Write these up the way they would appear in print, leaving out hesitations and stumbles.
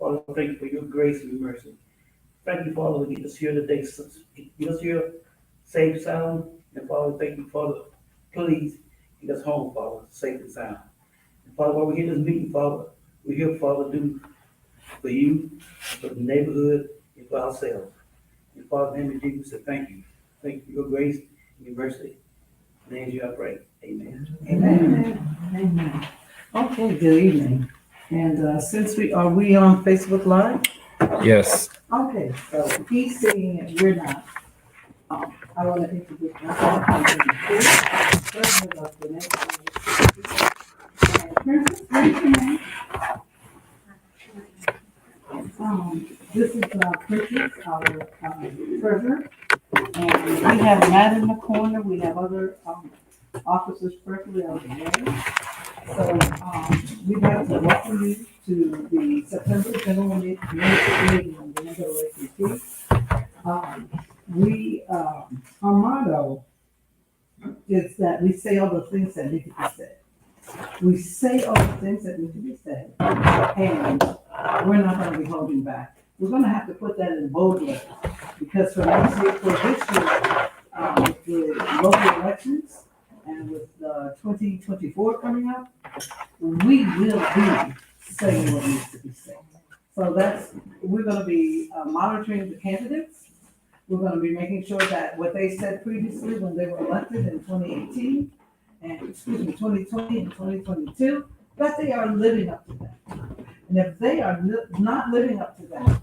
Father, thank you for your grace and your mercy. Thank you, Father, we get us here today, get us here safe, sound, and Father, thank you, Father, please get us home, Father, safe and sound. And Father, while we're here this meeting, Father, we're here, Father, do for you, for the neighborhood, and for ourselves. And Father, in the name of Jesus, I say thank you. Thank you for your grace and your mercy. In the name of you I pray. Amen. Amen. Amen. Okay, good evening. And since we on Facebook Live? Yes. Okay, so he's seeing it, we're not. I want to introduce myself. I'm president of Gwinnett NAACP. And Princess, raise your hand. This is Princess, our treasurer. And we have Matt in the corner, we have other officers personally over there. So, we'd like to welcome you to the September General Meeting on the NAACP. Our motto is that we say all the things that need to be said. We say all the things that need to be said, and we're not gonna be holding back. We're gonna have to put that in bold letters, because for next year, for this year, with the local elections and with 2024 coming up, we will be saying what needs to be said. So we're gonna be monitoring the candidates. We're gonna be making sure that what they said previously when they were elected in 2018, and 2020 and 2022, that they are living up to that. And if they are not living up to that,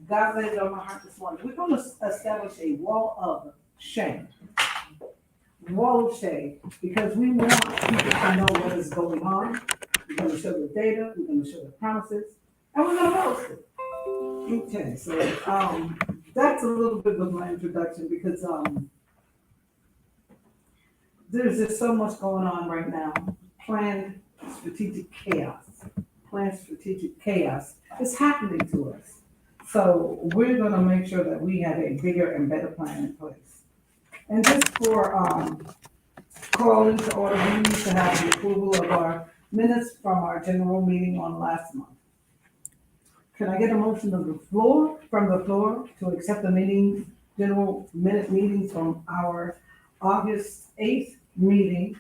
God laid it on my heart this morning, we're gonna establish a wall of shame. Wall of shame, because we want people to know what is going on. We're gonna show the data, we're gonna show the promises, and we're gonna post it. Okay, so that's a little bit of my introduction, because there's just so much going on right now. Planned strategic chaos is happening to us. So we're gonna make sure that we have a bigger and better plan in place. And just for calling to order, we need to have the approval of our minutes from our general meeting on last month. Can I get a motion from the floor to accept the general minute meetings from our August 8th meeting?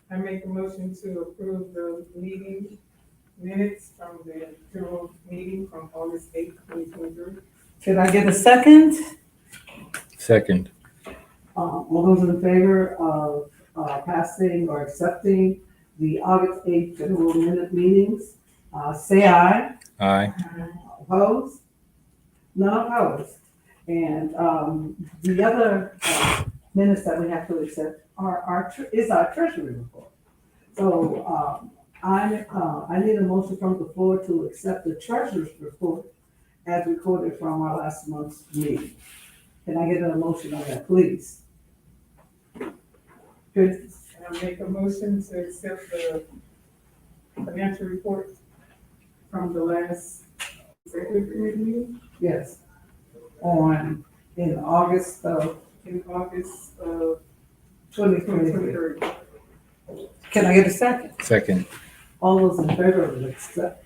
I make a motion to approve the meeting minutes from the general meeting from August 8th, 2023. Can I get a second? Second. All those in favor of passing or accepting the August 8th general minute meetings, say aye. Aye. Opposed? None opposed. And the other minutes that we have to accept is our treasury report. So I need a motion from the floor to accept the treasurer's report as recorded from our last month's meeting. Can I get a motion on that, please? Good. And I make a motion to accept the financial report from the last executive committee meeting Yes. In August of 2023. Can I get a second? Second. All those in favor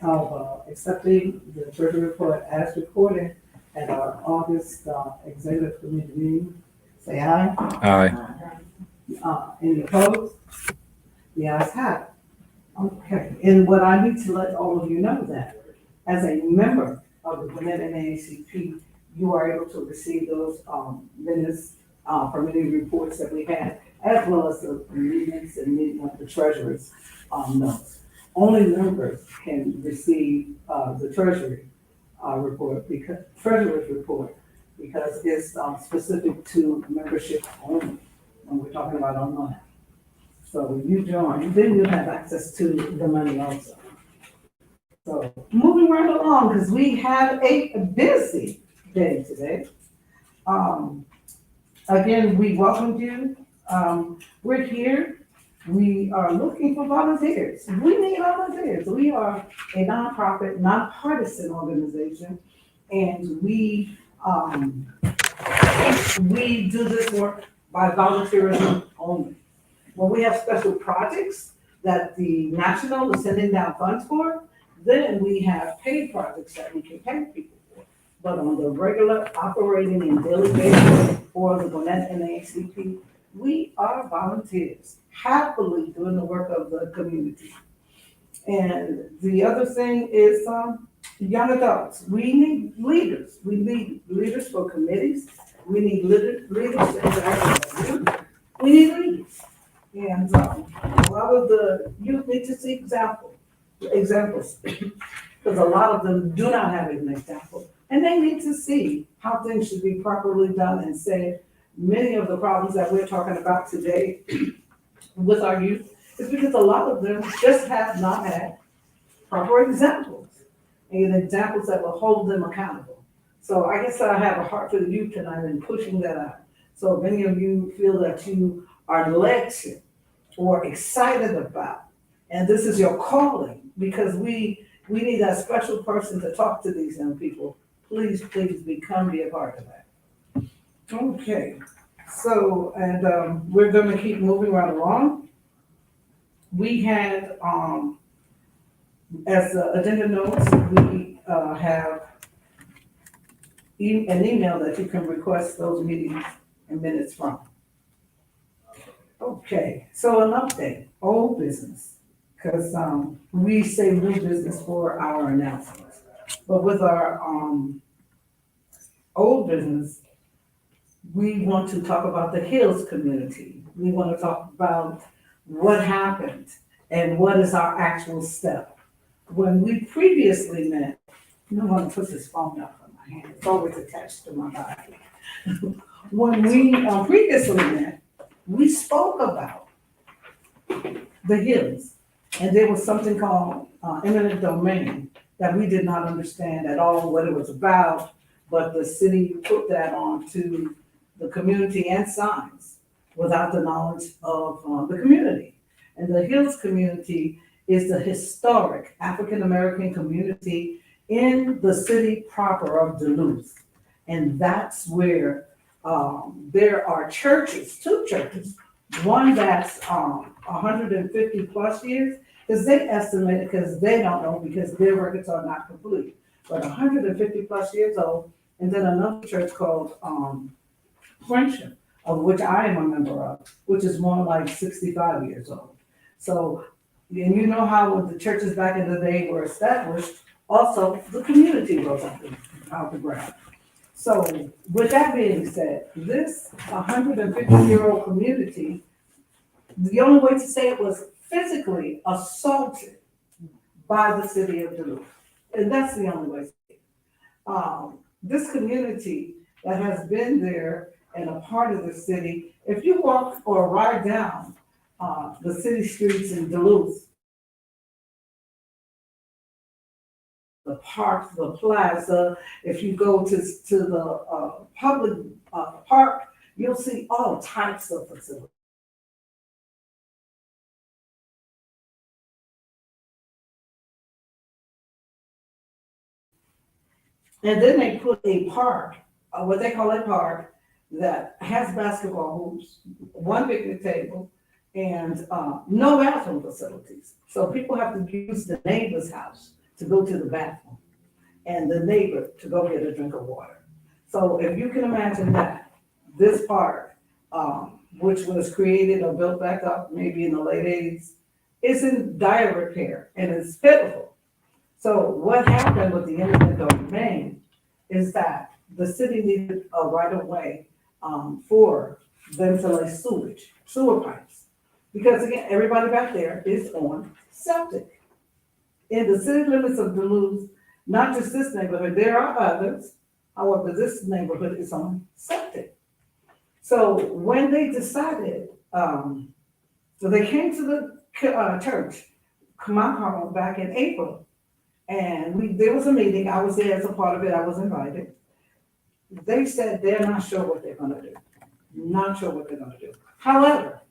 of accepting the treasury report as recorded at our August executive committee meeting, say aye. Aye. Any opposed? The ayes have it. Okay, and what I need to let all of you know that as a member of the Gwinnett NAACP, you are able to receive those minutes from any reports that we had, as well as the meetings and meeting of the treasurer's notes. Only members can receive the treasurer's report because it's specific to membership only when we're talking about online. So you join, then you'll have access to the money also. So moving right along, because we have a busy day today. Again, we welcomed you. We're here. We are looking for volunteers. We need volunteers. We are a nonprofit, nonpartisan organization, and we do this work by volunteerism only. When we have special projects that the national is sending down funds for, then we have paid projects that we can pay people for. But on the regular operating and daily basis for the Gwinnett NAACP, we are volunteers, happily doing the work of the community. And the other thing is, young adults, we need leaders. We need leaders for committees. We need leaders to interact with youth. We need leaders. And, a lot of the youth need to see examples, because a lot of them do not have an example. And they need to see how things should be properly done and said. Many of the problems that we're talking about today with our youth is because a lot of them just have not had proper examples and examples that will hold them accountable. So I guess I have a heart for the youth tonight and pushing that out. So if any of you feel that you are led to or excited about, and this is your calling, because we need that special person to talk to these young people, please become a part of that. Okay, so, and we're gonna keep moving right along. We had, as the agenda notes, we have an email that you can request those meetings and minutes from. Okay, so an update, old business, because we say new business for our announcements. But with our old business, we want to talk about the Hills community. We want to talk about what happened and what is our actual step. When we previously met, I'm going to put this phone up on my hand, it's always attached to my body. When we previously met, we spoke about the Hills, and there was something called eminent domain that we did not understand at all what it was about, but the city put that on to the community and signs without the knowledge of the community. And the Hills community is the historic African-American community in the city proper of Duluth. And that's where there are churches, two churches, one that's 150 plus years, because they estimate, because they don't know, because their records are not complete, but 150 plus years old, and then another church called Friendship, of which I am a member of, which is more like 65 years old. So, and you know how when the churches back in the day were established, also the community rose out the ground. So with that being said, this 150-year-old community, the only way to say it was physically assaulted by the city of Duluth. And that's the only way to say it. This community that has been there and a part of the city, if you walk or ride down the city streets in Duluth, the park, the plaza, if you go to the public park, you'll see all types of facilities. And then they put a park, what they call a park, that has basketball hoops, one picnic table, and no bathroom facilities. So people have to use the neighbor's house to go to the bathroom, and the neighbor to go get a drink of water. So if you can imagine that, this park, which was created or built back up maybe in the late 80s, is in dire repair and it's pitiful. So what happened with the eminent domain is that the city needed a right of way for them to lay sewer pipes. Because again, everybody back there is on septic. In the city limits of Duluth, not just this neighborhood, there are others. However, this neighborhood is on septic. So when they decided, so they came to the church, Mount Carmel, back in April. And there was a meeting, I was there as a part of it, I was invited. They said they're not sure what they're gonna do. Not sure what they're gonna do. However,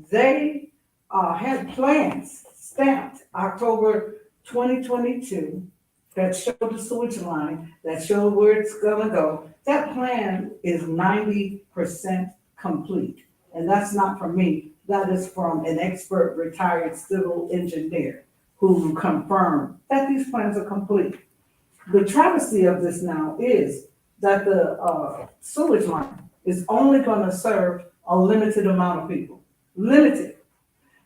they had plans stamped October 2022 that showed the sewage line, that showed where it's gonna go. That plan is 90% complete. And that's not from me, that is from an expert retired civil engineer who confirmed that these plans are complete. The travesty of this now is that the sewage line is only gonna serve a limited amount of people, limited.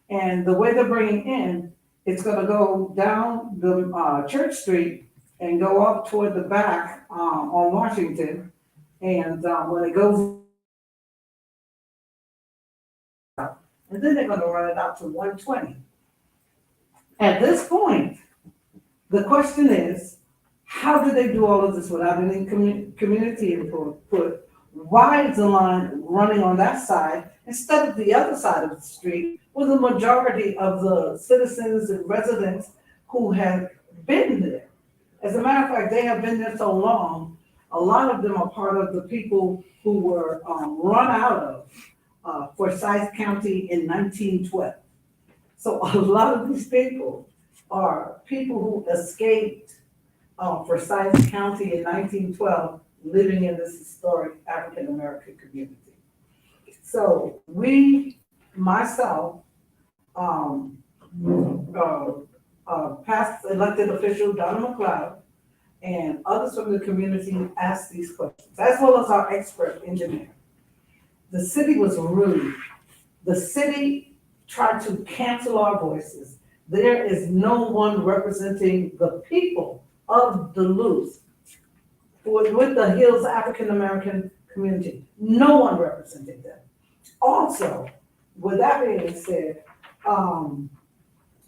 And the way they're bringing in, it's gonna go down the Church Street and go up toward the back on Washington. And when it goes, and then they're gonna run it out to 120. At this point, the question is, how do they do all of this without any community input? Why is the line running on that side instead of the other side of the street where the majority of the citizens and residents who have been there? As a matter of fact, they have been there so long, a lot of them are part of the people who were run out of Forsyth County in 1912. So a lot of these people are people who escaped Forsyth County in 1912, living in this historic African-American community. So myself, past elected official Donna McLeod, and others from the community asked these questions, as well as our expert engineer. The city was rude. The city tried to cancel our voices. There is no one representing the people of Duluth with the Hills African American community. No one represented them. Also, with that being said,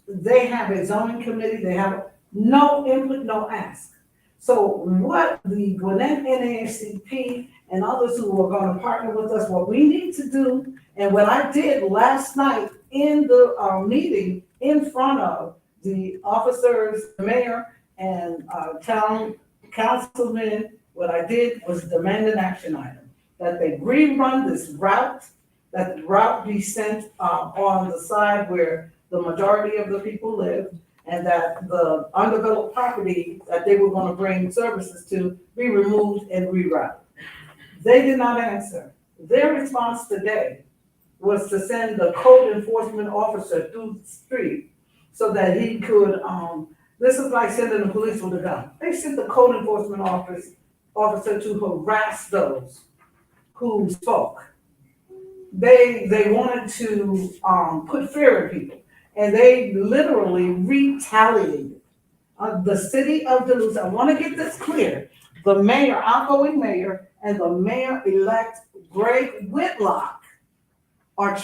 they have a zoning committee, they have no input, no ask. So what the Gwinnett NAACP and others who are going to partner with us, what we need to do, and what I did last night in the meeting in front of the officers, the mayor, and town councilmen, what I did was demand an action item, that they rerun this route, that the route be sent on the side where the majority of the people live, and that the undeveloped property that they were going to bring services to be removed and rerouted. They did not answer. Their response today was to send the code enforcement officer through the street so that he could, this is like sending the police with a gun. They sent the code enforcement officer to harass those who spoke. They wanted to put fear in people, and they literally retaliated. The city of Duluth, I want to get this clear, the mayor, outgoing mayor, and the mayor-elect Greg Whitlock are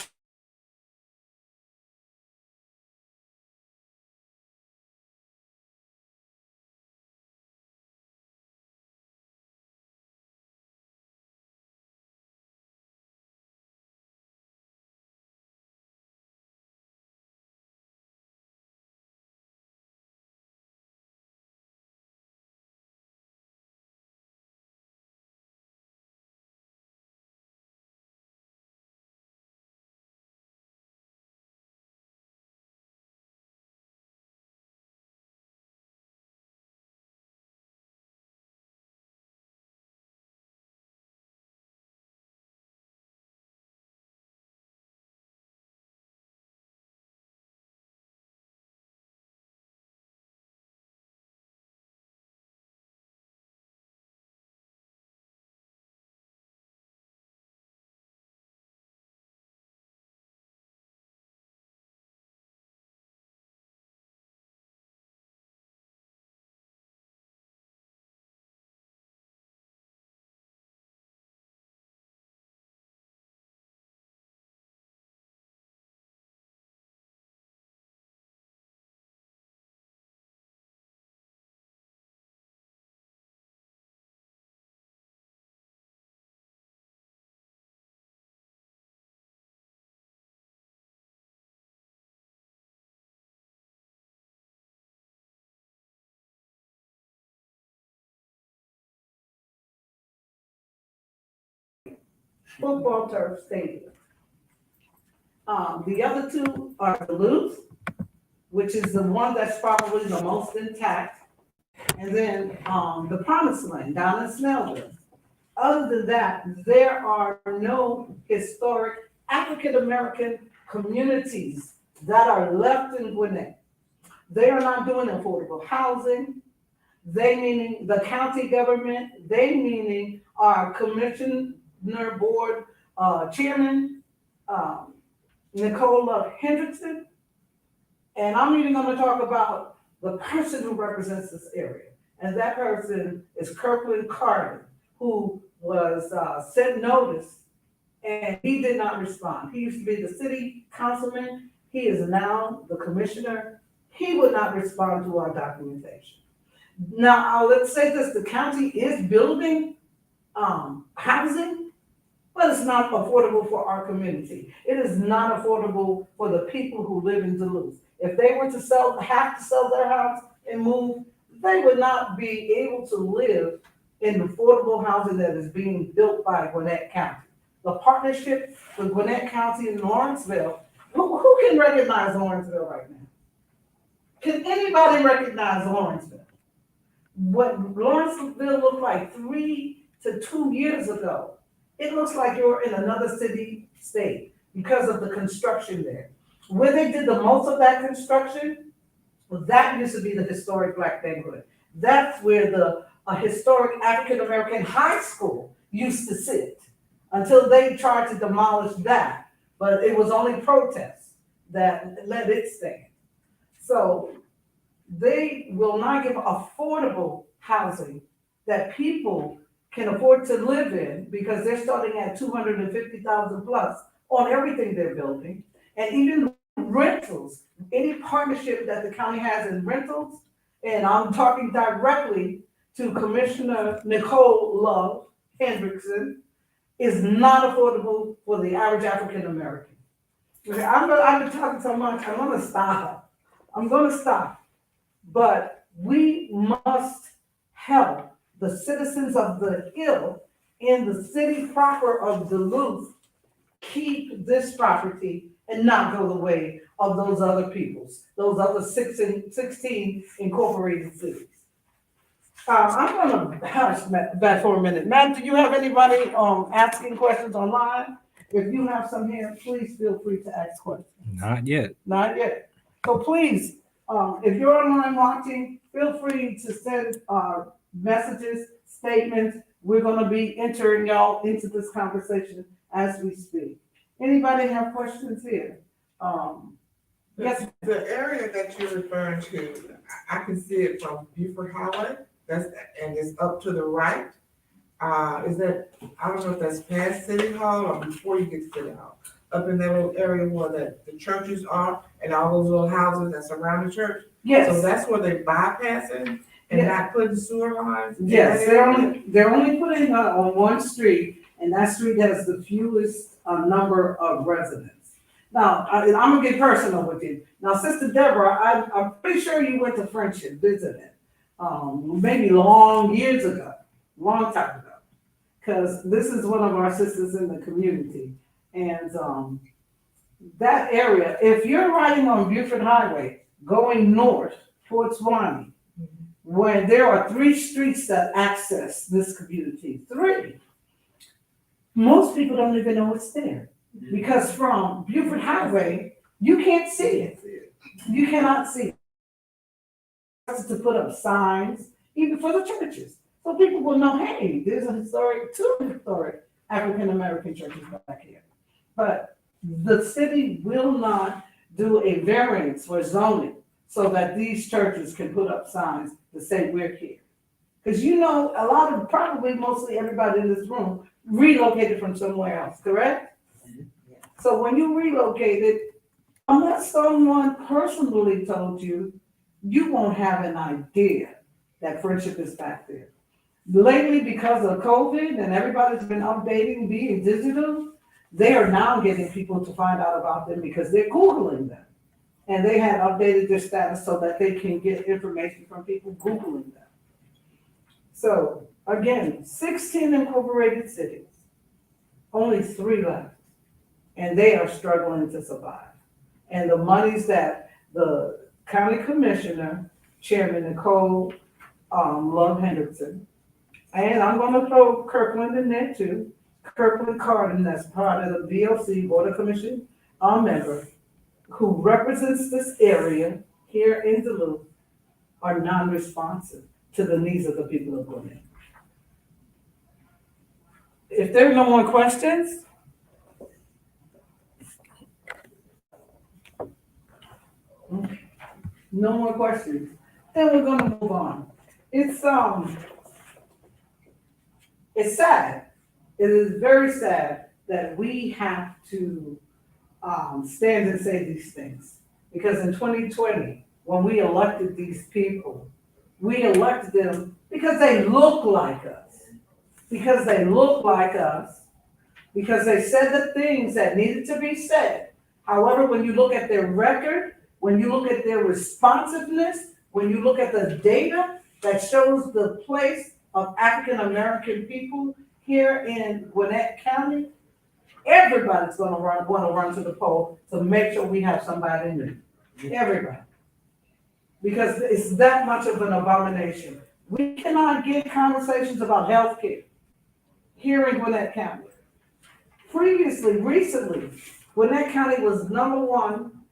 football turf stadium. The other two are Duluth, which is the one that's probably the most intact, and then the Promised Land down in Snellville. Other than that, there are no historic African American communities that are left in Gwinnett. They are not doing affordable housing. They meaning the county government, they meaning our commissioner board, chairman, Nicole Hendrickson. And I'm even gonna talk about the person who represents this area. And that person is Kirkland Carter, who was, sent notice and he did not respond. He used to be the city councilman. He is now the commissioner. He would not respond to our documentation. Now, let's say this, the county is building, housing, but it's not affordable for our community. It is not affordable for the people who live in Duluth. If they were to have to sell their house and move, they would not be able to live in affordable housing that is being built by Gwinnett County. The partnership with Gwinnett County and Lawrenceville, who can recognize Lawrenceville right now? Can anybody recognize Lawrenceville? What Lawrenceville looked like 3 to 2 years ago, it looks like you're in another city state because of the construction there. Where they did the most of that construction, that used to be the historic Black neighborhood. That's where the historic African-American high school used to sit until they tried to demolish that. But it was only protests that let it stand. So they will not give affordable housing that people can afford to live in because they're starting at 250,000 plus on everything they're building. And even rentals, any partnership that the county has in rentals, and I'm talking directly to Commissioner Nicole Love Hendrickson, is not affordable for the average African American. Okay, I've been talking so much, I'm gonna stop. But we must help the citizens of the Hill in the city proper of Duluth keep this property and not go the way of those other peoples, those other 16 incorporated cities. I'm gonna hush that for a minute. Matt, do you have anybody asking questions online? If you have some here, please feel free to ask questions. Not yet. Not yet. So please, if you're online watching, feel free to send messages, statements. We're gonna be entering y'all into this conversation as we speak. Anybody have questions here? Yes. The area that you're referring to, I can see it from Buford Highway, and it's up to the right. Is that, I don't know if that's past City Hall or before you get to City Hall, up in that little area where the churches are and all those little houses that surround the church? Yes. So that's where they're bypassing and Yeah. not putting sewer lines? in Yes, that they're area? only putting on one street, and that street has the fewest number of residents. Now, I'm gonna get personal with you. Now, Sister Deborah, I'm pretty sure you went to Friendship visiting, maybe long time ago. Because this is one of our sisters in the community. And that area, if you're riding on Buford Highway, going north towards Swanee, when there are 3 streets that access this community, 3. Most people don't even know it's there. Because from Buford Highway, you can't see it. You cannot see it. To put up signs, even for the churches. So people will know, hey, there's two historic African-American churches back here. But the city will not do a variance for zoning so that these churches can put up signs to say we're here. Because probably mostly everybody in this room relocated from somewhere else, correct? So when you relocated, unless someone personally told you, you won't have an idea that Friendship is back there. Lately, because of COVID and everybody's been updating, being digital, they are now getting people to find out about them because they're Googling them. And they had updated their status so that they can get information from people Googling them. So again, 16 incorporated cities, only 3 left. And they are struggling to survive. And the monies that the county commissioner, Chairman Nicole Love Hendrickson, and I'm gonna throw Kirkland in there too, Kirkland Carden, that's part of the VOC Board of Commission member, who represents this area. here in Duluth are non-responsive to the needs of the people of Gwinnett. If there are no more questions, no more questions, then we're gonna move on. It's sad. It is very sad that we have to stand and say these things. Because in 2020, when we elected these people, we elected them because they look like us. Because they look like us. Because they said the things that needed to be said. However, when you look at their record, when you look at their responsiveness, when you look at the data that shows the place of African American people here in Gwinnett County, everybody's gonna wanna run to the poll to make sure we have somebody new. Everybody. Because it's that much of an abomination. We cannot get conversations about healthcare here in Gwinnett County. Recently, Gwinnett County was number one,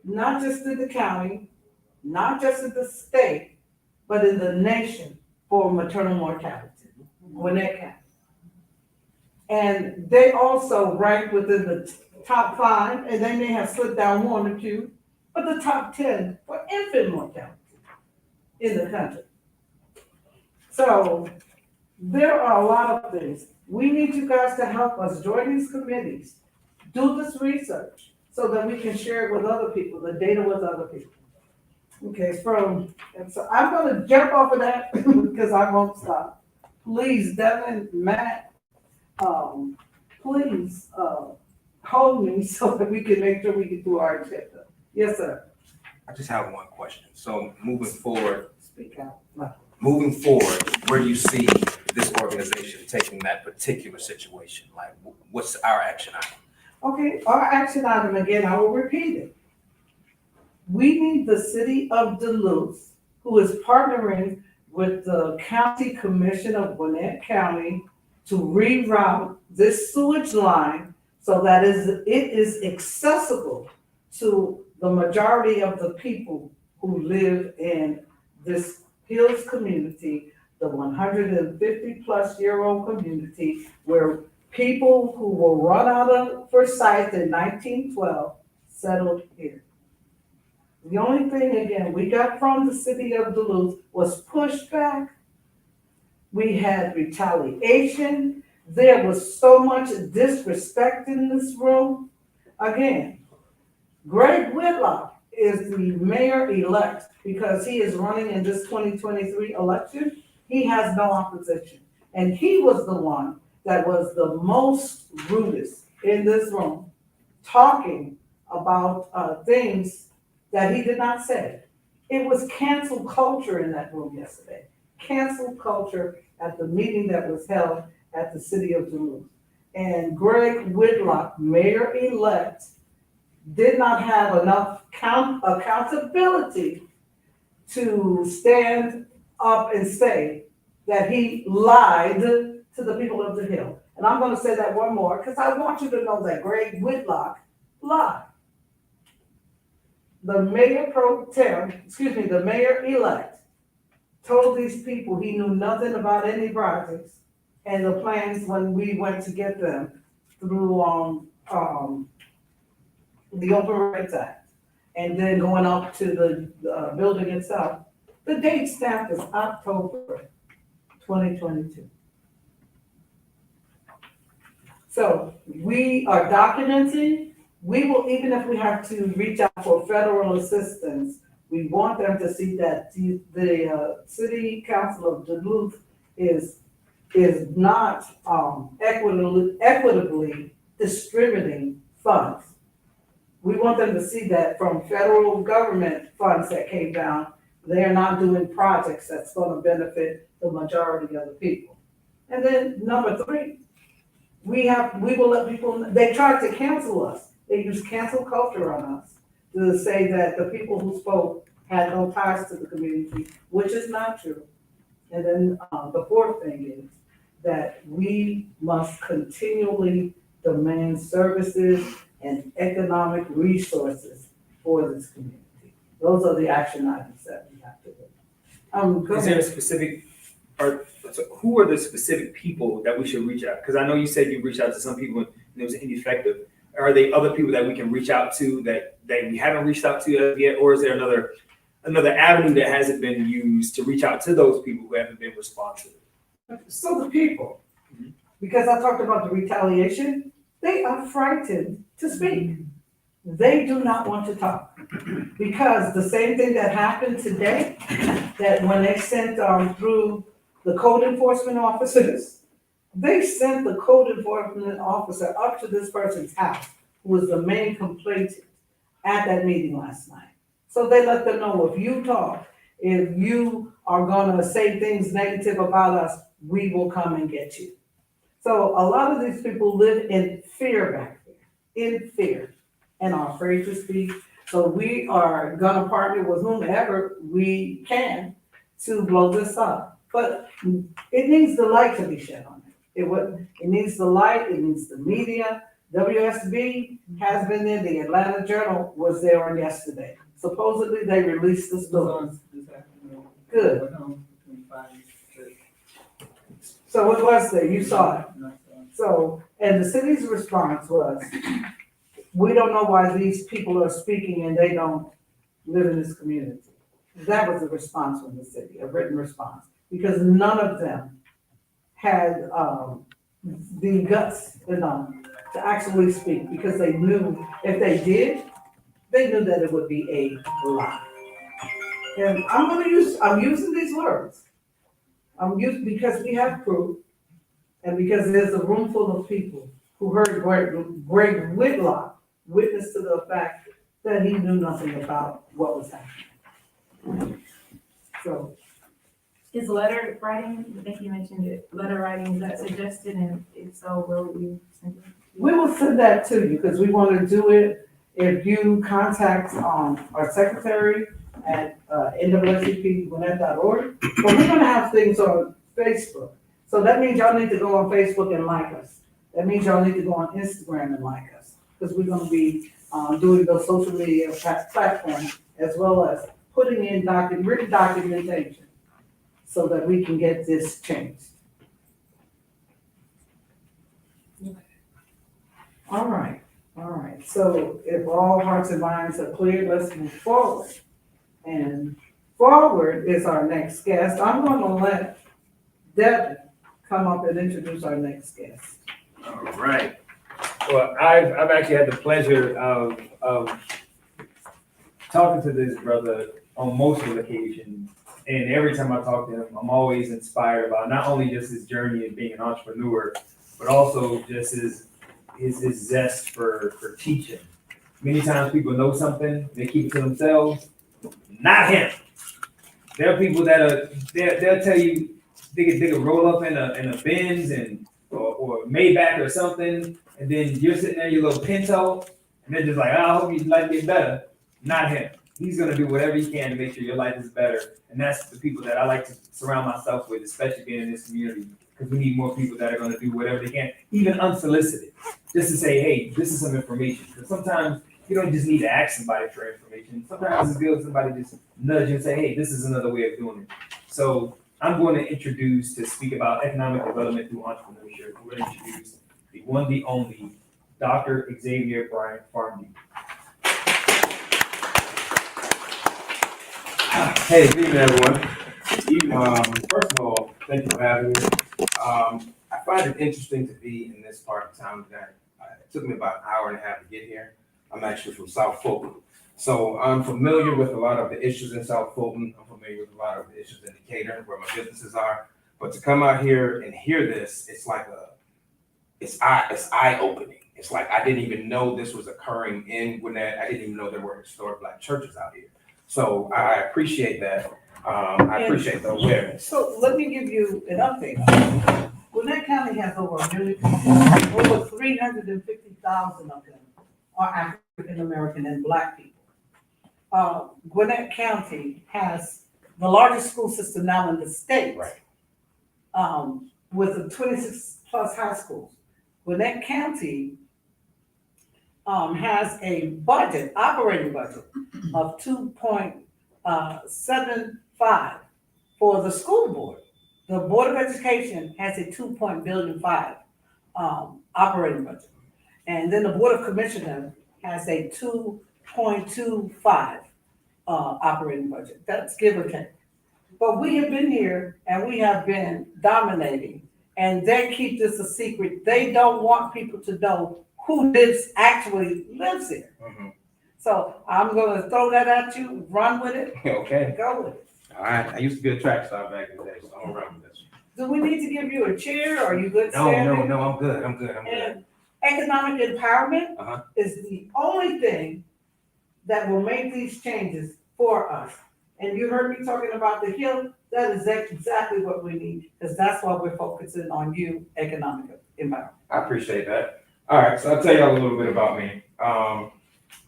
not just in the county, not just in the state, but in the nation for maternal mortality. Gwinnett County. And they also rank within the top 5, and they may have slipped down 1 or 2, but the top 10 for infant mortality in the country. So there are a lot of things. We need you guys to help us join these committees, do this research so that we can share it with other people, the data with other people. Okay, and so I'm gonna jump off of that because I won't stop. Please, Devin, Matt, please hold me so that we can make sure we can do our agenda. Yes, sir. I just have one question. So moving forward, Speak out. where do you see this organization taking that particular situation? Like, what's our action item? Okay, our action item, again, I will repeat it. We need the city of Duluth, who is partnering with the County Commission of Gwinnett County to reroute this sewage line so that it is accessible to the majority of the people who live in this Hills community, the 150-plus-year-old community where people who were run out of Forsyth in 1912 settled here. The only thing, again, we got from the city of Duluth was pushback. We had retaliation. There was so much disrespect in this room. Again, Greg Whitlock is the mayor-elect because he is running in this 2023 election. He has no opposition. And he was the one that was the most rudest in this room, talking about things that he did not say. It was cancel culture in that room yesterday. Cancel culture at the meeting that was held at the city of Duluth. And Greg Whitlock, mayor-elect, did not have enough accountability to stand up and say that he lied to the people of the Hill. And I'm gonna say that one more, because I want you to know that Greg Whitlock lied. The mayor-elect told these people he knew nothing about any projects and the plans when we went to get them through the Open Rights Act, and then going up to the building itself. The date stamped is October 2022. So we are documenting. We will, even if we have to reach out for federal assistance, we want them to see that the City Council of Duluth is not equitably distributing funds. We want them to see that from federal government funds that came down, they are not doing projects that's going to benefit the majority of the people. And then number 3, we will let people, they tried to cancel us. They used cancel culture on us to say that the people who spoke had no ties to the community, which is not true. And then the 4th thing is that we must continually demand services and economic resources for this community. Those are the action items that we have to do. Go Is there a ahead. specific, or so who are the specific people that we should reach out? Because I know you said you reached out to some people and it was ineffective. Are there other people that we can reach out to that we haven't reached out to as yet? Or is there another avenue that hasn't been used to reach out to those people who haven't been responsive? So the people, because I talked about the retaliation, they are frightened to speak. They do not want to talk. Because the same thing that happened today, that when they sent through the code enforcement officers, they sent the code enforcement officer up to this person's house, who was the main complainant at that meeting last night. So they let them know, if you talk, if you are gonna say things negative about us, we will come and get you. So a lot of these people live in fear back there, in fear, and are afraid to speak. So we are gonna partner with whomever we can to blow this up. But it needs the light to be shed on it. It needs the light, it needs the media. WSB has been there, the Atlanta Journal was there on yesterday. Supposedly they released the story. Good. So it was there, you saw it. So, and the city's response was, we don't know why these people are speaking and they don't live in this community. That was the response from the city, a written response, because none of them had, the guts enough to actually speak, because they knew if they did, they knew that it would be a lie. And I'm using these words. Because we have proof, and because there's a room full of people who heard Greg Whitlock witness to the fact that he knew nothing about what was happening. So, Is letter writing, I think you mentioned it, letter writing, is that suggested, and if so, where would you send it? we will send that to you, because we want to do it. If you contact, our secretary at, NAACP.Gwinnett.org, but we're gonna have things on Facebook. So that means y'all need to go on Facebook and like us. That means y'all need to go on Instagram and like us, because we're gonna be, doing those social media platforms, as well as putting in written documentation, so that we can get this changed. All right. So if all hearts and minds are clear, let's move forward. And forward is our next guest. I'm gonna let Devin come up and introduce our next guest. All right. Well, I've actually had the pleasure of talking to this brother on multiple occasions. And every time I talk to him, I'm always inspired about not only just his journey of being an entrepreneur, but also just his zest for teaching. Many times people know something, they keep it to themselves. Not him. There are people that they'll tell you they could roll up in a Benz or Maybach or something, and then you're sitting there, your little Pinto, and they're just like, oh, I hope your life gets better. Not him. He's gonna do whatever he can to make sure your life is better. And that's the people that I like to surround myself with, especially being in this community, because we need more people that are gonna do whatever they can, even unsolicited, just to say, hey, this is some information. Because sometimes you don't just need to ask somebody for information. Sometimes it's good if somebody just nudge you and say, hey, this is another way of doing it. So I'm going to speak about economic development through entrepreneurship. We're going to introduce the one, the only, Dr. Xavier Bryant Farmby. Hey, good evening, everyone. First of all, thank you for having me. I find it interesting to be in this part of town. It took me about an hour and a half to get here. I'm actually from South Fulton. So I'm familiar with a lot of the issues in South Fulton. I'm familiar with a lot of the issues in Decatur, where my businesses are. But to come out here and hear this, it's like it's eye-opening. It's like I didn't even know this was occurring in Gwinnett. I didn't even know there were historic Black churches out here. So I appreciate that. I appreciate the awareness. So let me give you an update. Gwinnett County has over 350,000 of them are African American and Black people. Gwinnett County has the largest school system now in the state. Right. With the 26 plus high schools. Gwinnett County has a budget, operating budget of 2.75 for the school board. The Board of Education has a 2.5 operating budget. And then the Board of Commissioners has a 2.25 operating budget. That's give or take. But we have been here and we have been dominating, and they keep this a secret. They don't want people to know who actually lives here. Mhm. So I'm gonna throw that at you, run with it, Okay, go with it. all right. I used to be a track star back in the day, so I'm around with this. Do we need to give you a chair? Are you good No, standing? no, I'm good. And economic empowerment Uh-huh. is the only thing that will make these changes for us. And you heard me talking about the Hill, that is exactly what we need, because that's why we're focusing on you, economic empowerment. I appreciate that. All right, so I'll tell y'all a little bit about me. I'm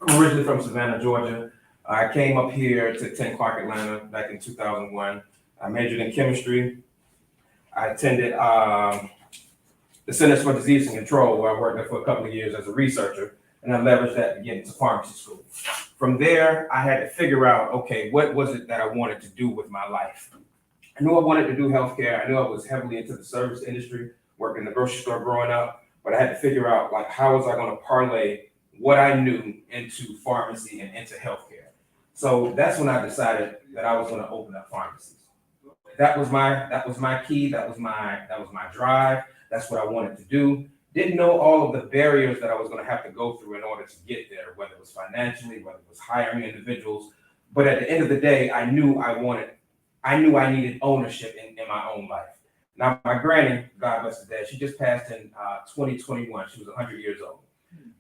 originally from Savannah, Georgia. I came up here to attend Clark Atlanta back in 2001. I majored in chemistry. I attended the Centers for Disease and Control, where I worked there for a couple of years as a researcher, and I leveraged that to get into pharmacy school. From there, I had to figure out, okay, what was it that I wanted to do with my life? I knew I wanted to do healthcare. I knew I was heavily into the service industry, working in the grocery store growing up, but I had to figure out, like, how was I going to parlay what I knew into pharmacy and into healthcare? So that's when I decided that I was going to open up pharmacies. That was my key. That was my drive. That's what I wanted to do. Didn't know all of the barriers that I was going to have to go through in order to get there, whether it was financially, whether it was hiring individuals. But at the end of the day, I knew I needed ownership in my own life. Now, my granny, God bless her dead, she just passed in 2021. She was 100 years old.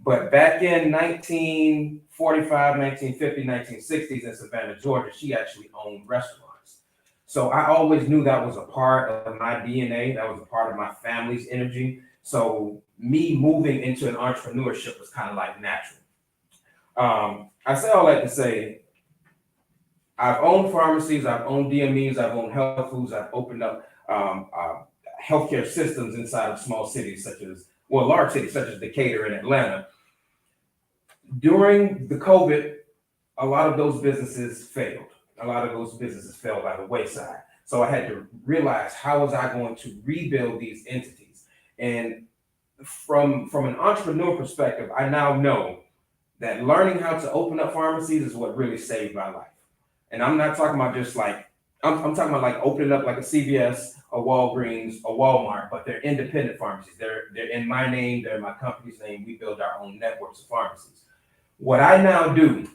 But back in 1945, 1950, 1960s in Savannah, Georgia, she actually owned restaurants. So I always knew that was a part of my DNA. That was a part of my family's energy. So me moving into an entrepreneurship was kind of like natural. I say all that to say, I've owned pharmacies, I've owned DMEs, I've owned health foods, I've opened up healthcare systems inside of small cities large cities such as Decatur and Atlanta. During the COVID, a lot of those businesses failed. A lot of those businesses fell by the wayside. So I had to realize, how was I going to rebuild these entities? And from an entrepreneur perspective, I now know that learning how to open up pharmacies is what really saved my life. And I'm not talking about just like, I'm talking about like opening up like a CVS, a Walgreens, a Walmart, but they're independent pharmacies. They're in my name, they're in my company's name. We build our own networks of pharmacies. What I now do,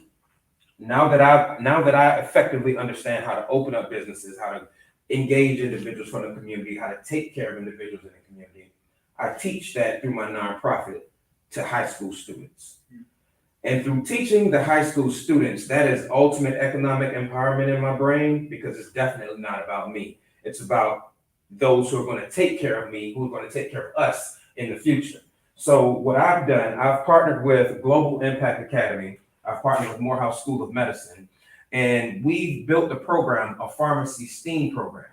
now that I effectively understand how to open up businesses, how to engage individuals from the community, how to take care of individuals in the community, I teach that through my nonprofit to high school students. And through teaching the high school students, that is ultimate economic empowerment in my brain, because it's definitely not about me. It's about those who are going to take care of me, who are going to take care of us in the future. So what I've done, I've partnered with Global Impact Academy. I've partnered with Morehouse School of Medicine, and we've built a program, a pharmacy STEAM program,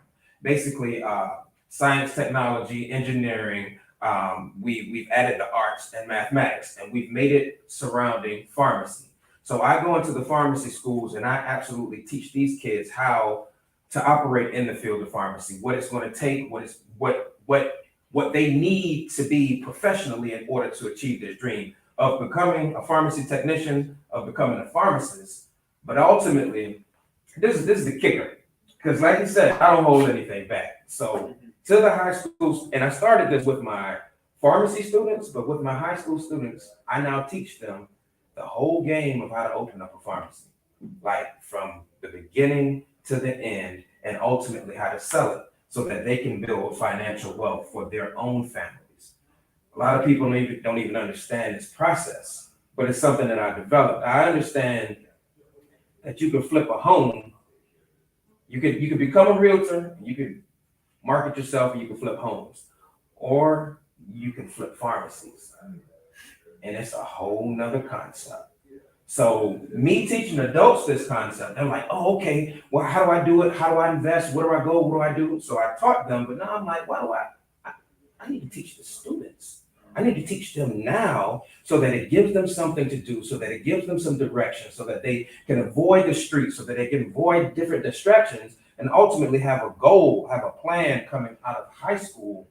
basically science, technology, engineering. We've added the arts and mathematics, and we've made it surrounding pharmacy. So I go into the pharmacy schools and I absolutely teach these kids how to operate in the field of pharmacy, what it's going to take, what they need to be professionally in order to achieve their dream of becoming a pharmacy technician, of becoming a pharmacist. But ultimately, this is the kicker, because like you said, I don't hold anything back. So to the high schools, and I started this with my pharmacy students, but with my high school students, I now teach them the whole game of how to open up a pharmacy, like from the beginning to the end, and ultimately how to sell it so that they can build financial wealth for their own families. A lot of people don't even understand this process, but it's something that I developed. I understand that you can flip a home. You could become a realtor, you could market yourself, and you can flip homes, or you can flip pharmacies. And it's a whole nother concept. So me teaching adults this concept, they're like, oh, okay, well, how do I do it? How do I invest? Where do I go? What do I do? So I taught them, but now I'm like, I need to teach the students. I need to teach them now so that it gives them something to do, so that it gives them some direction, so that they can avoid the streets, so that they can avoid different distractions and ultimately have a goal, have a plan coming out of high school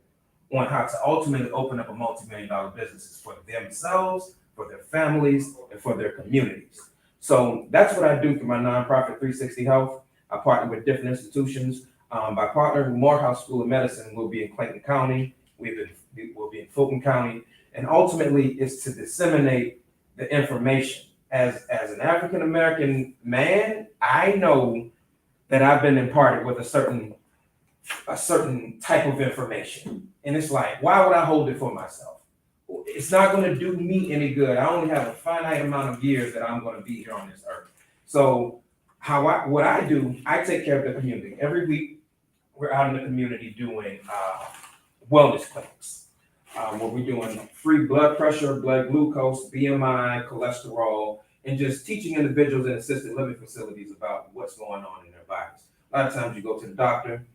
on how to ultimately open up a multi-million-dollar businesses for themselves, for their families, and for their communities. So that's what I do through my nonprofit 360 Health. I partner with different institutions. By partnering with Morehouse School of Medicine, we'll be in Clayton County, we'll be in Fulton County, and ultimately it's to disseminate the information. As an African-American man, I know that I've been imparted with a certain type of information. And it's like, why would I hold it for myself? It's not going to do me any good. I only have a finite amount of years that I'm going to be here on this earth. So what I do, I take care of the community. Every week, we're out in the community doing wellness clinics, where we're doing free blood pressure, blood glucose, BMI, cholesterol, and just teaching individuals in assisted living facilities about what's going on in their bodies. A lot of times you go to the doctor,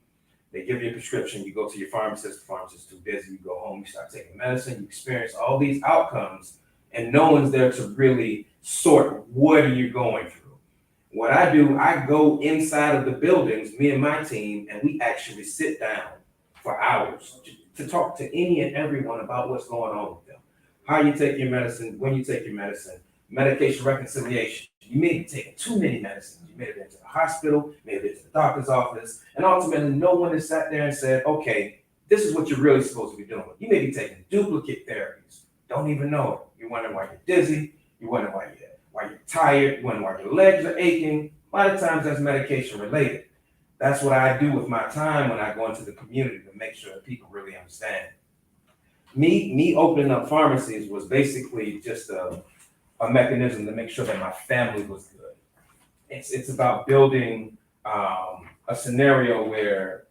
they give you a prescription, you go to your pharmacist, the pharmacist's too busy, you go home, you start taking medicine, you experience all these outcomes, and no one's there to really sort what are you going through. What I do, I go inside of the buildings, me and my team, and we actually sit down for hours to talk to any and everyone about what's going on with them. How you take your medicine, when you take your medicine, medication reconciliation. You may be taking too many medicines. You may have been to the hospital, may have been to the doctor's office, and ultimately no one has sat there and said, okay, this is what you're really supposed to be doing. You may be taking duplicate therapies. Don't even know it. You're wondering why you're dizzy. You're wondering why you're tired. You're wondering why your legs are aching. A lot of times that's medication related. That's what I do with my time when I go into the community to make sure that people really understand. Me opening up pharmacies was basically just a mechanism to make sure that my family was good. It's about building a scenario where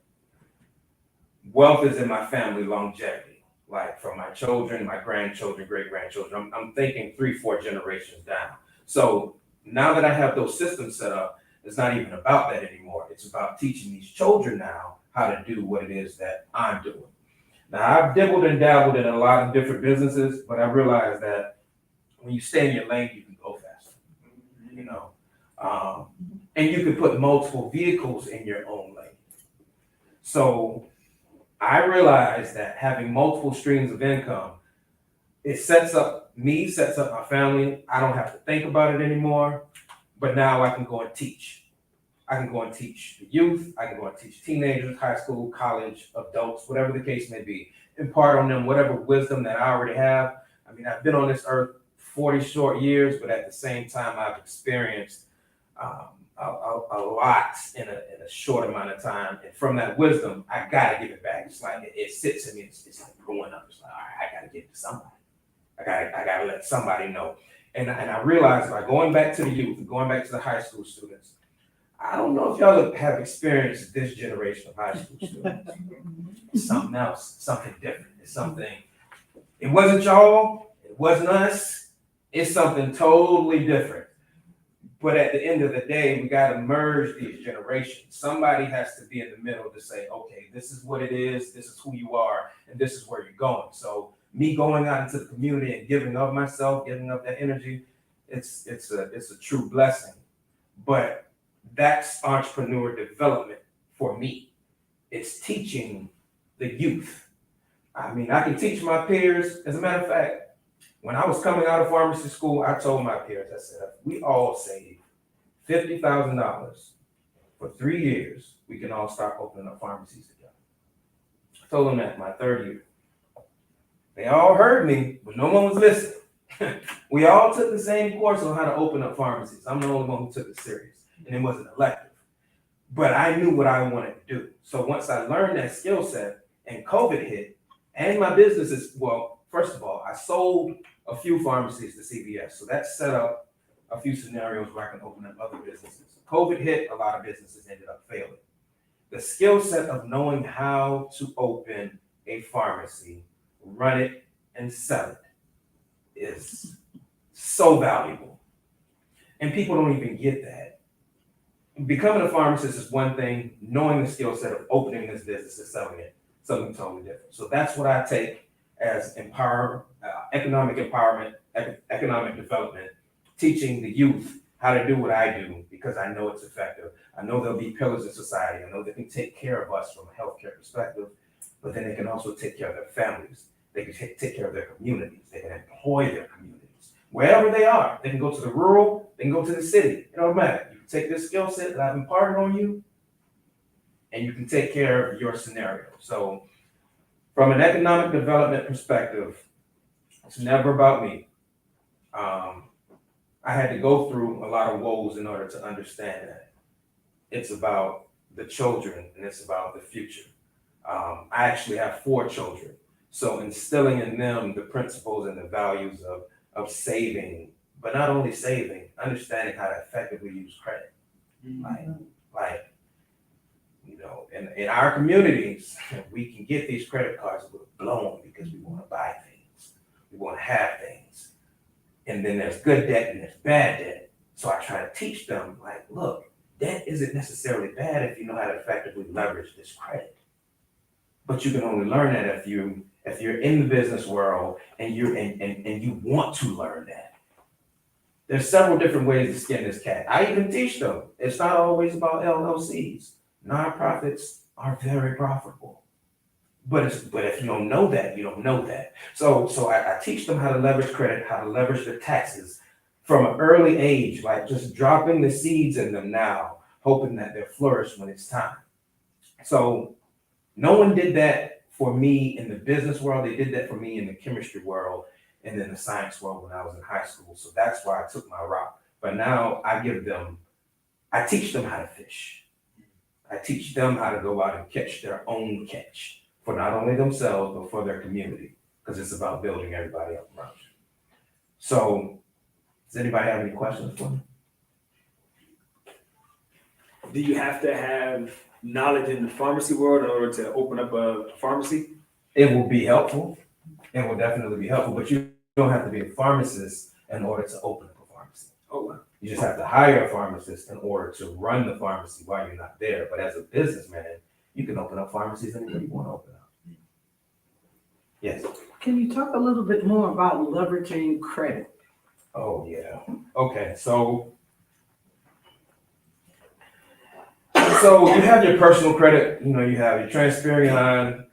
wealth is in my family longevity, like from my children, my grandchildren, great-grandchildren. I'm thinking 3-4 generations down. So now that I have those systems set up, it's not even about that anymore. It's about teaching these children now how to do what it is that I'm doing. Now, I've dibbled and dabbled in a lot of different businesses, but I realized that when you stay in your lane, you can go faster, you know. And you can put multiple vehicles in your own lane. So I realized that having multiple streams of income, it sets up me, sets up my family. I don't have to think about it anymore, but now I can go and teach. I can go and teach the youth. I can go and teach teenagers, high school, college, adults, whatever the case may be. Impart on them whatever wisdom that I already have. I mean, I've been on this earth 40 short years, but at the same time, I've experienced a lot in a short amount of time. And from that wisdom, I gotta give it back. It's like it sits in me. It's like growing up. It's like, all right, I gotta give it to somebody. I gotta let somebody know. And I realized by going back to the youth, going back to the high school students, I don't know if y'all have experienced this generation of high school students. It's something else, something different. It's something, it wasn't y'all, it wasn't us. It's something totally different. But at the end of the day, we got to merge these generations. Somebody has to be in the middle to say, okay, this is what it is, this is who you are, and this is where you're going. So me going out into the community and giving of myself, giving up that energy, it's a true blessing. But that's entrepreneur development for me. It's teaching the youth. I mean, I can teach my peers. As a matter of fact, when I was coming out of pharmacy school, I told my peers, I said, if we all save $50,000 for 3 years, we can all start opening up pharmacies together. I told them that my third year. They all heard me, but no one was listening. We all took the same course on how to open up pharmacies. I'm the only one who took it serious, and it wasn't elective. But I knew what I wanted to do. So once I learned that skill set and COVID hit, and my business is, well, first of all, I sold a few pharmacies to CVS. So that set up a few scenarios where I can open up other businesses. COVID hit, a lot of businesses ended up failing. The skill set of knowing how to open a pharmacy, run it, and sell it is so valuable. And people don't even get that. Becoming a pharmacist is one thing, knowing the skill set of opening this business and selling it, something totally different. So that's what I take as economic empowerment, economic development, teaching the youth how to do what I do because I know it's effective. I know they'll be pillars in society. I know they can take care of us from a healthcare perspective, but then they can also take care of their families. They can take care of their communities. They can employ their communities. Wherever they are, they can go to the rural, they can go to the city. It don't matter. You can take this skill set that I've imparted on you, and you can take care of your scenario. So from an economic development perspective, it's never about me. I had to go through a lot of woes in order to understand that. It's about the children and it's about the future. I actually have 4 children. So instilling in them the principles and the values of saving, but not only saving, understanding how to effectively use credit. Like, you know, in our communities, we can get these credit cards blown because we want to buy things. We want to have things. And then there's good debt and there's bad debt. So I try to teach them, like, look, debt isn't necessarily bad if you know how to effectively leverage this credit. But you can only learn that if you're in the business world and you want to learn that. There's several different ways to skin this cat. I even teach them. It's not always about LLCs. Nonprofits are very profitable. But if you don't know that, you don't know that. So I teach them how to leverage credit, how to leverage their taxes from an early age, like just dropping the seeds in them now, hoping that they'll flourish when it's time. So no one did that for me in the business world. They did that for me in the chemistry world and then the science world when I was in high school. So that's why I took my route. But now I teach them how to fish. I teach them how to go out and catch their own catch for not only themselves, but for their community, because it's about building everybody up around you. So does anybody have any questions for me? Do you have to have knowledge in the pharmacy world in order to open up a pharmacy? It will be helpful. It will definitely be helpful, but you don't have to be a pharmacist in order to open up a pharmacy. Oh, wow. You just have to hire a pharmacist in order to run the pharmacy while you're not there. But as a businessman, you can open up pharmacies anywhere you want to open up. Yes. Can you talk a little bit more about leveraging credit? Oh, yeah. Okay, so you have your personal credit, you have your TransUnion,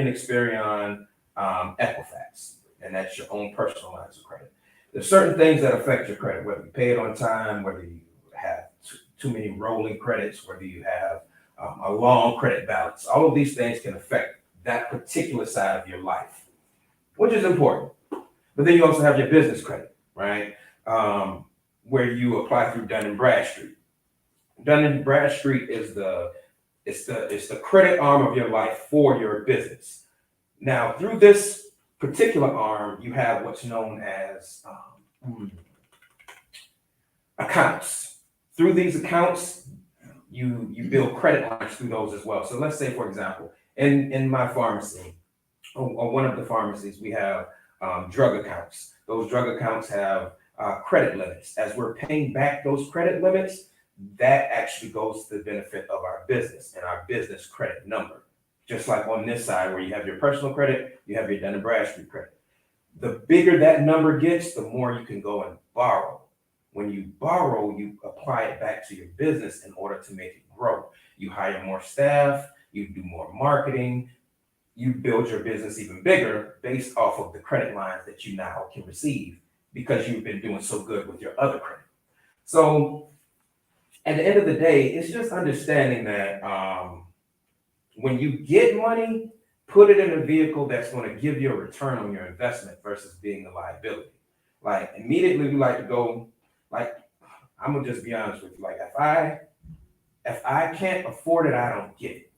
Experian, Equifax, and that's your own personal lines of credit. There's certain things that affect your credit, whether you pay it on time, whether you have too many rolling credits, whether you have a long credit balance. All of these things can affect that particular side of your life, which is important. But then you also have your business credit, right? Where you apply through Dun & Bradstreet. Dun & Bradstreet is the credit arm of your life for your business. Now, through this particular arm, you have what's known as accounts. Through these accounts, you build credit lines through those as well. So let's say, for example, in my pharmacy, or one of the pharmacies, we have drug accounts. Those drug accounts have credit limits. As we're paying back those credit limits, that actually goes to the benefit of our business and our business credit number. Just like on this side where you have your personal credit, you have your Dun & Bradstreet credit. The bigger that number gets, the more you can go and borrow. When you borrow, you apply it back to your business in order to make it grow. You hire more staff, you do more marketing, you build your business even bigger based off of the credit lines that you now can receive because you've been doing so good with your other credit. So at the end of the day, it's just understanding that when you get money, put it in a vehicle that's going to give you a return on your investment versus being a liability. Like immediately we like to go, like, I'm gonna just be honest with you. Like if I can't afford it, I don't get it.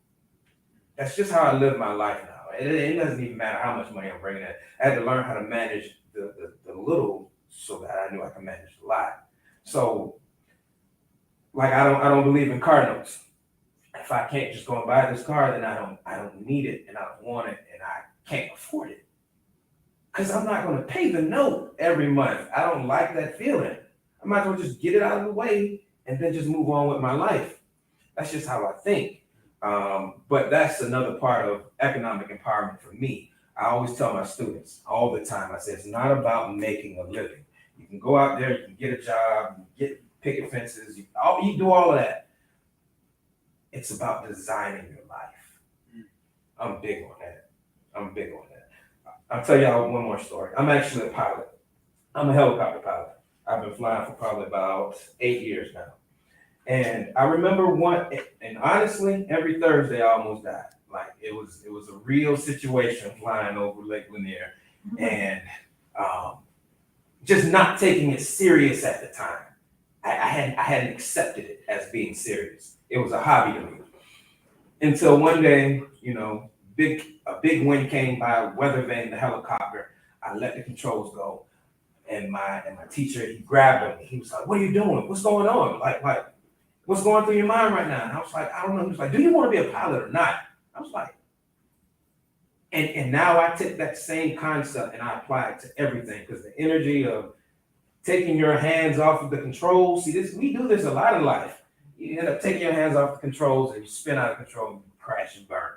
That's just how I live my life now. It doesn't even matter how much money I'm bringing in. I had to learn how to manage the little so that I knew I could manage the lot. So like I don't believe in car notes. If I can't just go and buy this car, then I don't need it and I don't want it and I can't afford it. Because I'm not going to pay the note every month. I don't like that feeling. I might as well just get it out of the way and then just move on with my life. That's just how I think. But that's another part of economic empowerment for me. I always tell my students all the time, I say, it's not about making a living. You can go out there, you can get a job, get picket fences, you do all of that. It's about designing your life. I'm big on that. I'll tell y'all one more story. I'm actually a pilot. I'm a helicopter pilot. I've been flying for probably about 8 years now. And I remember and honestly, every Thursday I almost died. Like it was a real situation flying over Lake Gwinnett and just not taking it serious at the time. I hadn't accepted it as being serious. It was a hobby to me. Until one day, you know, a big wind came by, weather vane the helicopter. I let the controls go. And my teacher, he grabbed him. He was like, "What are you doing? What's going on? Like, what's going through your mind right now?" And I was like, "I don't know." He was like, "Do you want to be a pilot or not?" I was like, and now I take that same concept and I apply it to everything, because the energy of taking your hands off of the controls. See, we do this a lot in life. You end up taking your hands off the controls and you spin out of control and you crash and burn.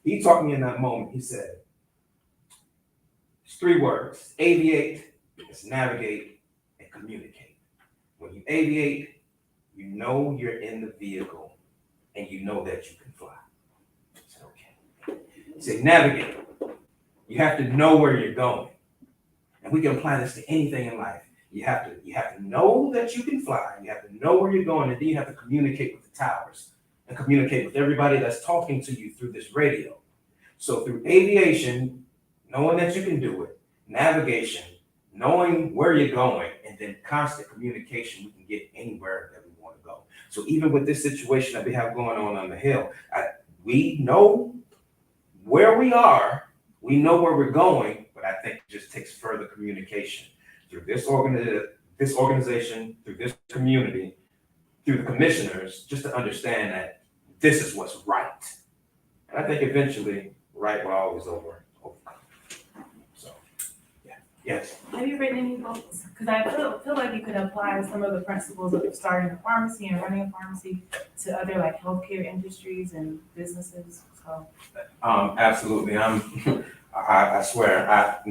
He taught me in that moment, he said, it's 3 words: aviate, it's navigate, and communicate. When you aviate, you know you're in the vehicle and you know that you can fly. I said, okay. He said, navigate. You have to know where you're going. And we can apply this to anything in life. You have to know that you can fly. You have to know where you're going, and then you have to communicate with the towers and communicate with everybody that's talking to you through this radio. So through aviation, knowing that you can do it, navigation, knowing where you're going, and then constant communication, we can get anywhere that we want to go. So even with this situation that we have going on the Hill, we know where we are, we know where we're going, but I think it just takes further communication through this organization, through this community, through the commissioners, just to understand that this is what's right. And I think eventually right will always overcome. So, yeah. Yes. Have you written any books? Because I feel like you could apply some of the principles of starting a pharmacy and running a pharmacy to other like healthcare industries and businesses. So. Absolutely. I swear,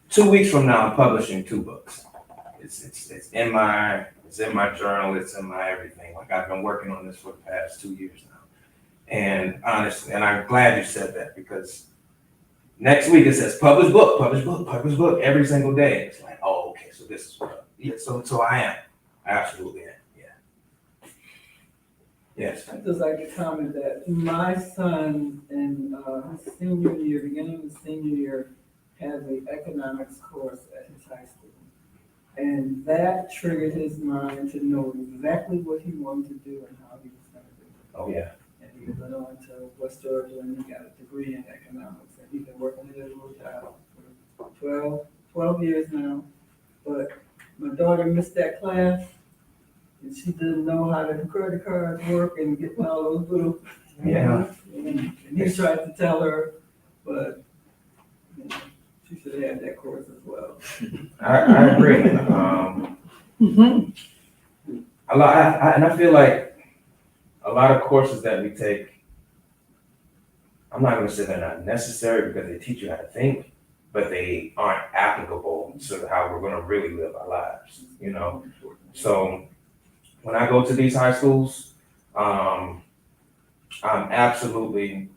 2 weeks from now, I'm publishing 2 books. It's in my journal. It's in my everything. Like I've been working on this for the past 2 years now. And honestly, and I'm glad you said that, because next week it says publish book every single day. It's like, oh, okay, so this is what. Yeah, so I am. I absolutely am. Yeah. Yes. I'd just like to comment that my son in his senior year, beginning of his senior year, has an economics course at his high school. And that triggered his mind to know exactly what he wanted to do and how he was going to do it. Oh, yeah. And he went on to West Georgia and he got a degree in economics. And he's been working at his little job for 12 years now. But my daughter missed that class. And she didn't know how the credit cards work and getting all those little. Yeah. And he tried to tell her, but you know, she should have had that course as well. I agree. And I feel like a lot of courses that we take, I'm not going to say they're not necessary because they teach you how to think, but they aren't applicable to how we're going to really live our lives, you know? So when I go to these high schools, I'm absolutely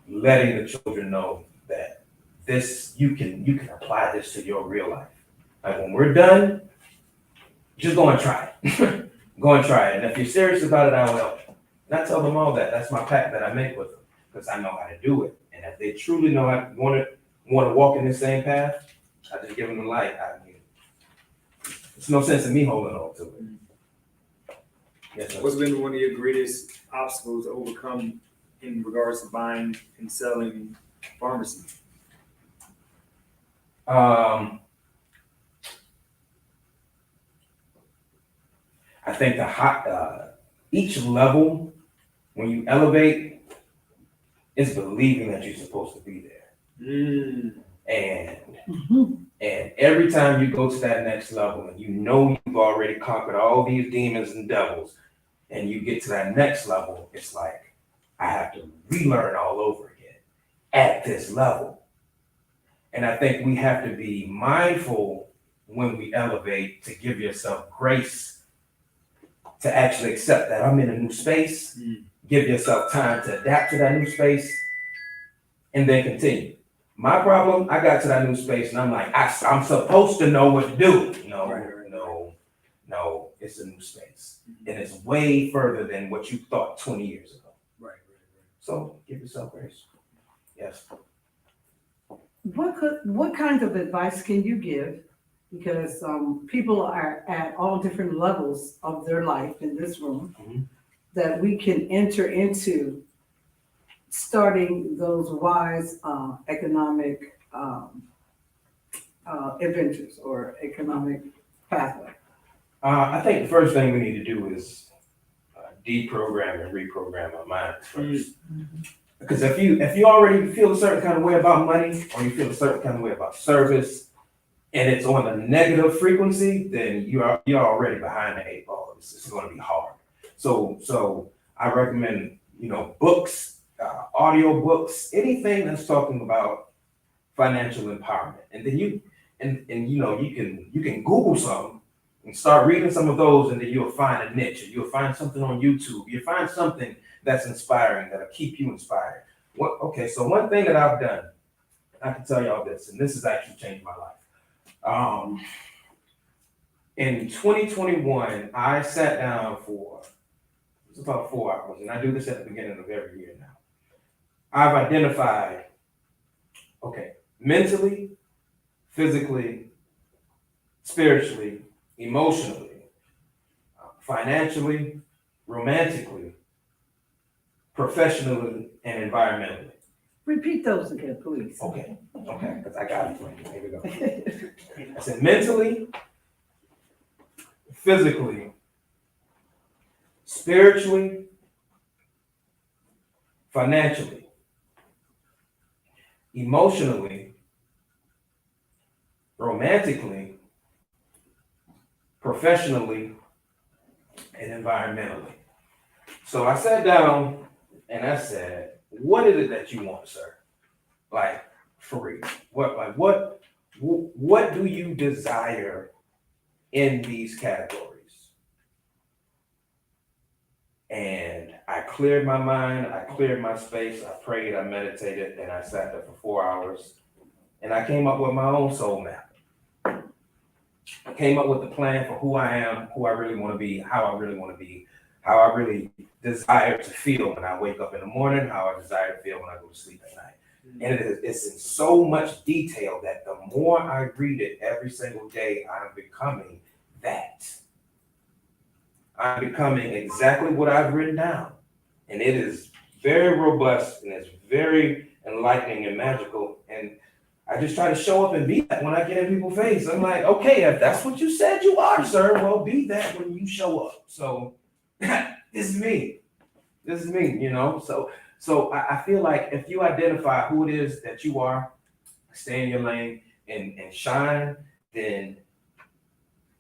letting the children know that you can apply this to your real life. Like when we're done, just go and try it. Go and try it. And if you're serious about it, I will help you. And I tell them all that. That's my pact that I make with them, because I know how to do it. And if they truly know how to want to walk in the same path, I just give them the light. I mean, there's no sense in me holding on to it. Yes, sir. What's been one of your greatest obstacles to overcome in regards to buying and selling pharmacy? I think each level, when you elevate, is believing that you're supposed to be there. And every time you go to that next level and you know you've already conquered all these demons and devils, and you get to that next level, it's like, I have to relearn all over again at this level. And I think we have to be mindful when we elevate to give yourself grace to actually accept that I'm in a new space. Give yourself time to adapt to that new space and then continue. My problem, I got to that new space and I'm like, I'm supposed to know what to do. No, it's a new space. And it's way further than what you thought 20 years ago. Right. So give yourself grace. Yes. What kinds of advice can you give? Because people are at all different levels of their life in this room Mhm. that we can enter into starting those wise economic adventures or economic pathway. I think the first thing we need to do is deprogram and reprogram our minds first. Because if you already feel a certain kind of way about money, or you feel a certain kind of way about service, and it's on a negative frequency, then you're already behind the eight ball. It's going to be hard. So I recommend books, audio books, anything that's talking about financial empowerment, and then you can Google some and start reading some of those, and then you'll find a niche, or you'll find something on YouTube. You'll find something that's inspiring, that'll keep you inspired. So one thing that I've done, I can tell y'all this, and this has actually changed my life. In 2021, I sat down for about 4 hours, and I do this at the beginning of every year now. I've identified, mentally, physically, spiritually, emotionally, financially, romantically, professionally, and environmentally. Repeat those again, please. Okay, because I got it. Here we go. I said mentally, physically, spiritually, financially, emotionally, romantically, professionally, and environmentally. So I sat down and I said, what is it that you want, sir? Like, for real. What do you desire in these categories? And I cleared my mind, I cleared my space, I prayed, I meditated, and I sat there for 4 hours. And I came up with my own soul map. I came up with the plan for who I am, who I really want to be, how I really want to be, how I really desire to feel when I wake up in the morning, how I desire to feel when I go to sleep at night. And it's in so much detail that the more I read it every single day, I'm becoming that. I'm becoming exactly what I've written down. And it is very robust and it's very enlightening and magical. And I just try to show up and be that when I get in people's face. I'm like, okay, if that's what you said you are, sir, well, be that when you show up. So this is me. So I feel like if you identify who it is that you are, stay in your lane and shine, then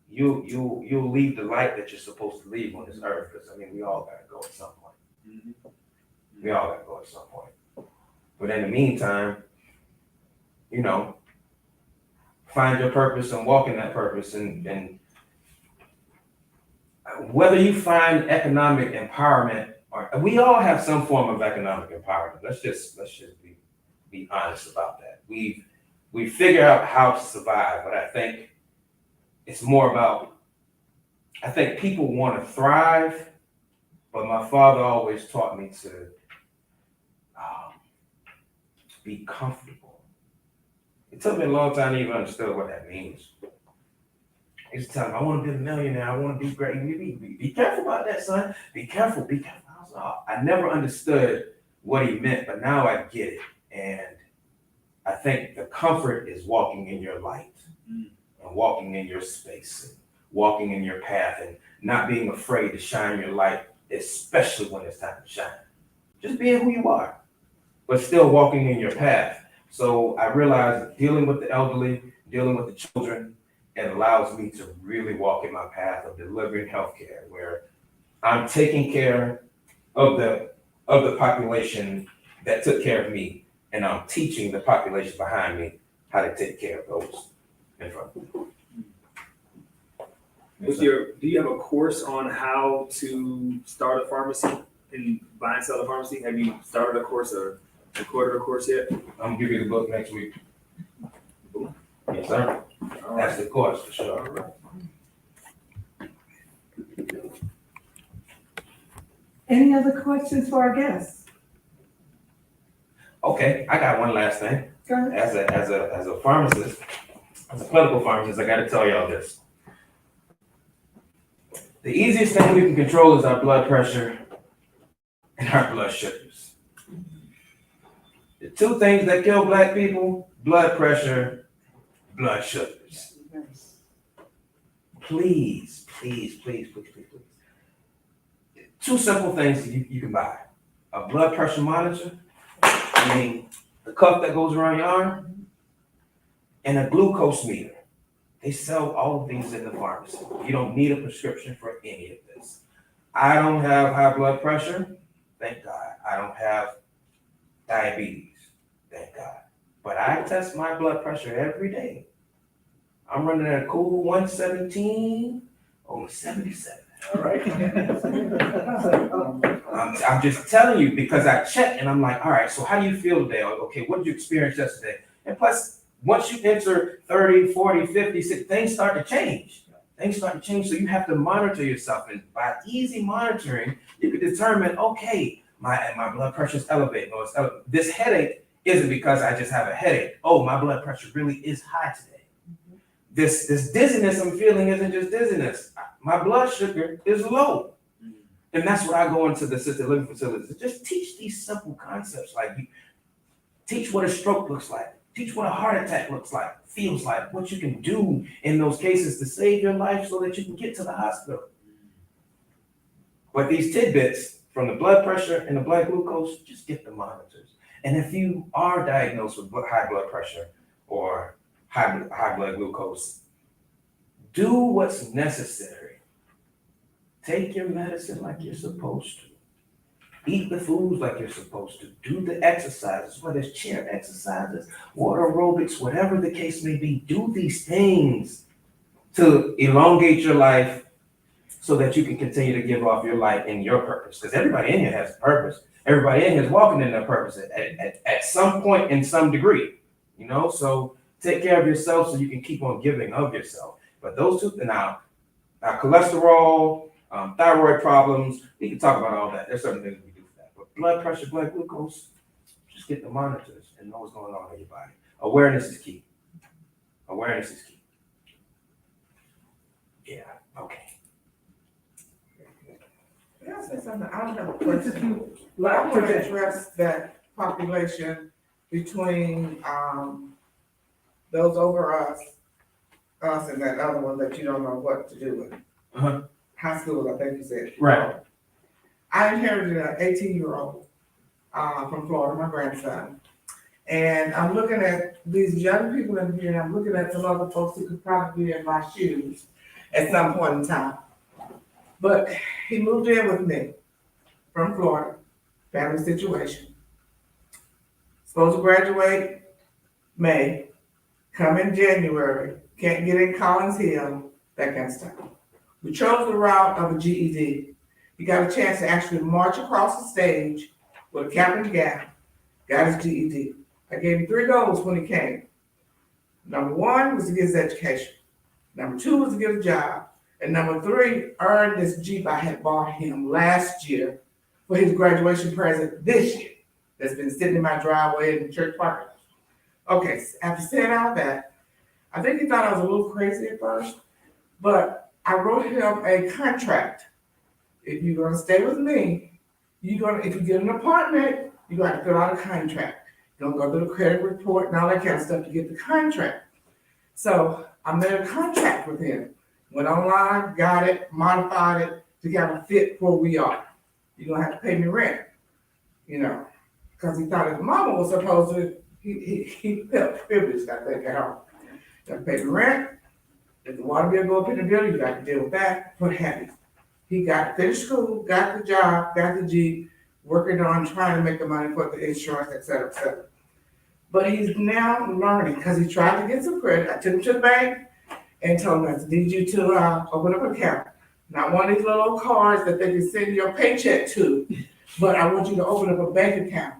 you'll leave the light that you're supposed to leave on this earth. Because we all gotta go at some point. We all gotta go at some point. But in the meantime, find your purpose and walk in that purpose. And whether you find economic empowerment, or we all have some form of economic empowerment. Let's just be honest about that. We figure out how to survive, but I think it's more about, I think people want to thrive, but my father always taught me to be comfortable. It took me a long time to even understand what that means. I used to tell him, I want to be a millionaire, I want to be great. Be careful about that, son. Be careful. I never understood what he meant, but now I get it. And I think the comfort is walking in your light and walking in your space and walking in your path and not being afraid to shine your light, especially when it's time to shine. Just being who you are, but still walking in your path. So I realized dealing with the elderly, dealing with the children, it allows me to really walk in my path of delivering healthcare, where I'm taking care of the population that took care of me, and I'm teaching the population behind me how to take care of those in front of them. Do you have a course on how to start a pharmacy and buy and sell a pharmacy? Have you started a course or recorded a course yet? I'm gonna give you the book next week. Yes, sir. That's the course for sure. Any other questions for our guests? Okay, I got one last thing. Go ahead. As a pharmacist, as a clinical pharmacist, I gotta tell y'all this. The easiest thing we can control is our blood pressure and our blood sugars. The two things that kill Black people, blood pressure, blood sugars. Please, please, please, please, please, please. Two simple things you can buy. A blood pressure monitor, the cuff that goes around your arm, and a glucose meter. They sell all of these in the pharmacy. You don't need a prescription for any of this. I don't have high blood pressure, thank God. I don't have diabetes, thank God. But I test my blood pressure every day. I'm running at a cool 117 over 77. All right. I'm just telling you because I check and I'm like, all right, so how do you feel today? Okay, what did you experience yesterday? And plus, once you enter 30, 40, 50, 60, things start to change. Things start to change, so you have to monitor yourself. And by easy monitoring, you can determine, okay, my blood pressure is elevated. Or this headache isn't because I just have a headache. Oh, my blood pressure really is high today. This dizziness I'm feeling isn't just dizziness. My blood sugar is low. And that's what I go into the assisted living facilities to just teach these simple concepts. Like teach what a stroke looks like. Teach what a heart attack looks like, feels like, what you can do in those cases to save your life so that you can get to the hospital. But these tidbits from the blood pressure and the blood glucose, just get the monitors. And if you are diagnosed with high blood pressure or high blood glucose, do what's necessary. Take your medicine like you're supposed to. Eat the foods like you're supposed to. Do the exercises, whether it's chair exercises, water aerobics, whatever the case may be. Do these things to elongate your life so that you can continue to give off your light and your purpose. Because everybody in here has a purpose. Everybody in here is walking in their purpose at some point in some degree. You know, so take care of yourself so you can keep on giving of yourself. But those two, now cholesterol, thyroid problems, we can talk about all that. There's certain things we do for that. But blood pressure, blood glucose, just get the monitors and know what's going on in your body. Awareness is key. Awareness is key. Yeah, okay. Can I say something? I don't have a question. But I want to address that population between those over us and that other one that you don't know what to do with. Uh-huh. High school, I think you said. Right. I inherited an 18-year-old from Florida, my grandson. And I'm looking at these young people in here, and I'm looking at some other folks who could probably be in my shoes at some point in time. But he moved in with me from Florida, family situation. Supposed to graduate May, come in January, can't get in Collins Hill, that kind of stuff. We chose the route of a GED. He got a chance to actually march across the stage with a cap and gown, got his GED. I gave him 3 goals when he came. Number 1 was to get his education. Number 2 was to get a job. And number 3, earn this Jeep I had bought him last year for his graduation present this year. That's been sitting in my driveway in the church parking lot. Okay, so after saying all that, I think he thought I was a little crazy at first, but I wrote him a contract. If you're gonna stay with me, if you get an apartment, you're gonna have to fill out a contract. You're gonna go through the credit report and all that kind of stuff to get the contract. So I made a contract with him. Went online, got it, modified it to kind of fit where we are. You're gonna have to pay me rent, because he thought his mama was supposed to, he felt privileged, I think, at home. Got to pay the rent. If the water bill go up in the building, you got to deal with that. What have you. He got finished school, got the job, got the Jeep, working on trying to make the money for the insurance, et cetera, et cetera. But he's now learning, because he tried to get some credit. I took him to the bank and told him, I need you to open up an account. Not one of these little cards that they can send your paycheck to, but I want you to open up a bank account.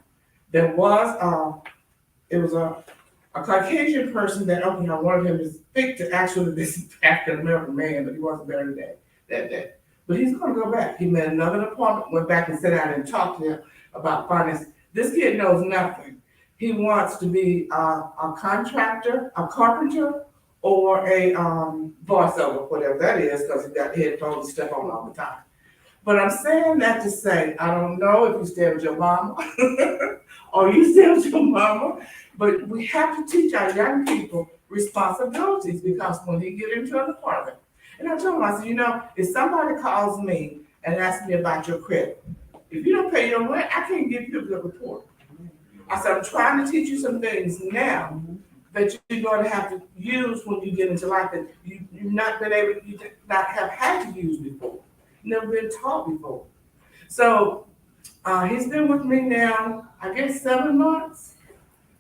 There was, it was a Caucasian person that opened. I wanted him to speak to actually this African American man, but he wasn't there that day. But he's gonna go back. He met another department, went back and sat down and talked to him about finance. This kid knows nothing. He wants to be a contractor, a carpenter, or a voiceover, whatever that is, because he got headphones and stuff on all the time. But I'm saying that to say, I don't know if you stay with your mama or you stay with your mama, but we have to teach our young people responsibilities, because when he get into an apartment, and I told him, I said, you know, if somebody calls me and asks me about your credit, if you don't pay your rent, I can't give you a good report. I said, I'm trying to teach you some things now that you're going to have to use when you get into life that you've not been able, you not have had to use before, never been taught before. So he's been with me now, I guess 7 months,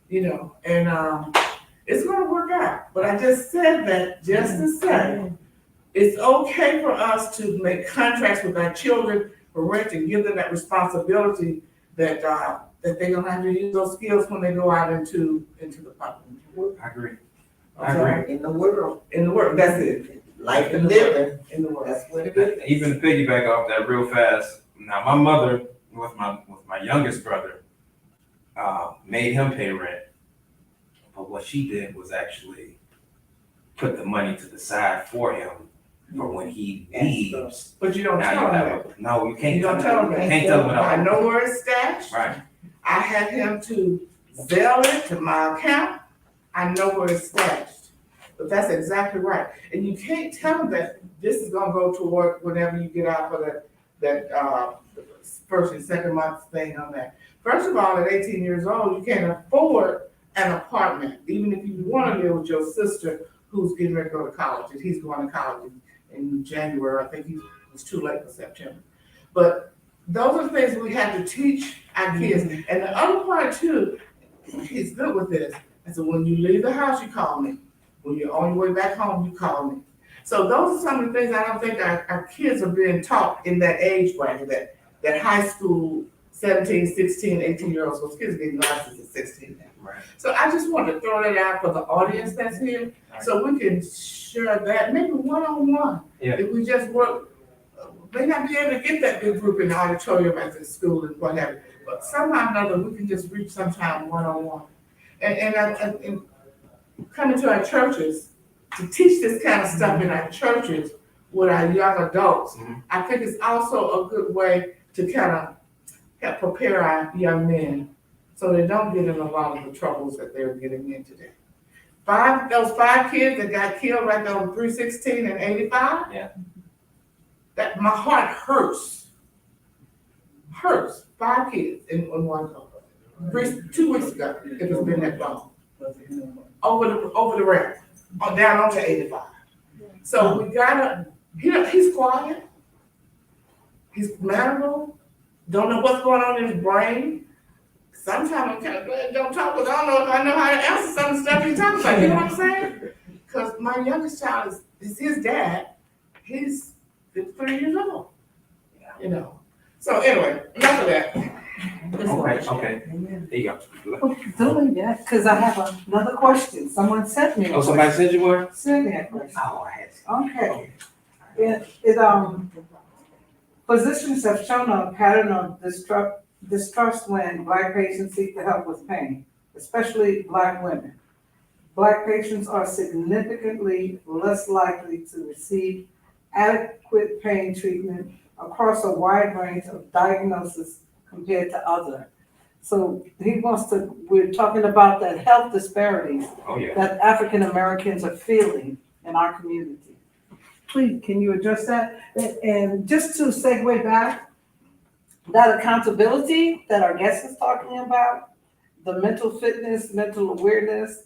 you know, and it's going to work out. But I just said that just to say, it's okay for us to make contracts with our children for rent and give them that responsibility that that they're gonna have to use those skills when they go out into the public. I agree. Okay? In the world. In the work, that's it. Life and living. In the work. That's what it is. Even to piggyback off that real fast, now my mother with my youngest brother made him pay rent, but what she did was actually put the money to the side for him for when he leaves. But you don't Now tell you them have that. no, you can't You don't tell them that. Can't tell them I at know where it's stashed. all. Right. I had him to Zelle it to my account. I know where it's stashed. But that's exactly right. And you can't tell them that this is gonna go toward whenever you get out for that first and second month thing on that. First of all, at 18 years old, you can't afford an apartment, even if you wanna live with your sister who's getting ready to go to college. And he's going to college in January. I think it's too late for September. But those are things we have to teach our kids. And the other part too, he's good with this. And so when you leave the house, you call me. When you're on your way back home, you call me. So those are some of the things I don't think our kids are being taught in that age bracket, that high school, 17, 16, 18-year-olds, those kids are getting licenses at 16 now. Right. So I just wanted to throw that out for the audience that's here, so we can share that, maybe one-on-one. Yeah. If we just work, may not be able to get that big group in the auditorium at the school and what have you, but somehow or another, we can just reach sometime one-on-one. And coming to our churches, to teach this kind of stuff in our churches with our young adults, I think it's also a good way to kind of help prepare our young men so they don't get in a lot of the troubles that they're getting in today. Those five kids that got killed right there on 316 and 85. Yeah. That my heart hurts. 5 kids in one car. 2 weeks ago, if it's been that long. Over the ramp, down onto 85. So we gotta, he's quiet. He's mannerable. Don't know what's going on in his brain. Sometimes I'm kind of glad don't talk, because I don't know if I know how to answer some of the stuff he's talking about. You know what I'm saying? Because my youngest child is his dad. He's 53 years old. You know. So anyway, enough of that. Okay. There you go. Doing that, because I have another question. Someone sent me. a Oh, somebody question. said you were? Sent me a question. Oh, I had. Okay. Physicians have shown a pattern of distrust when Black patients seek the help with pain, especially Black women. Black patients are significantly less likely to receive adequate pain treatment across a wide range of diagnoses compared to other. So we're talking about that health disparities Oh, yeah. that African Americans are feeling in our community. Please, can you address that? And just to segue back, that accountability that our guest is talking about, the mental fitness, mental awareness,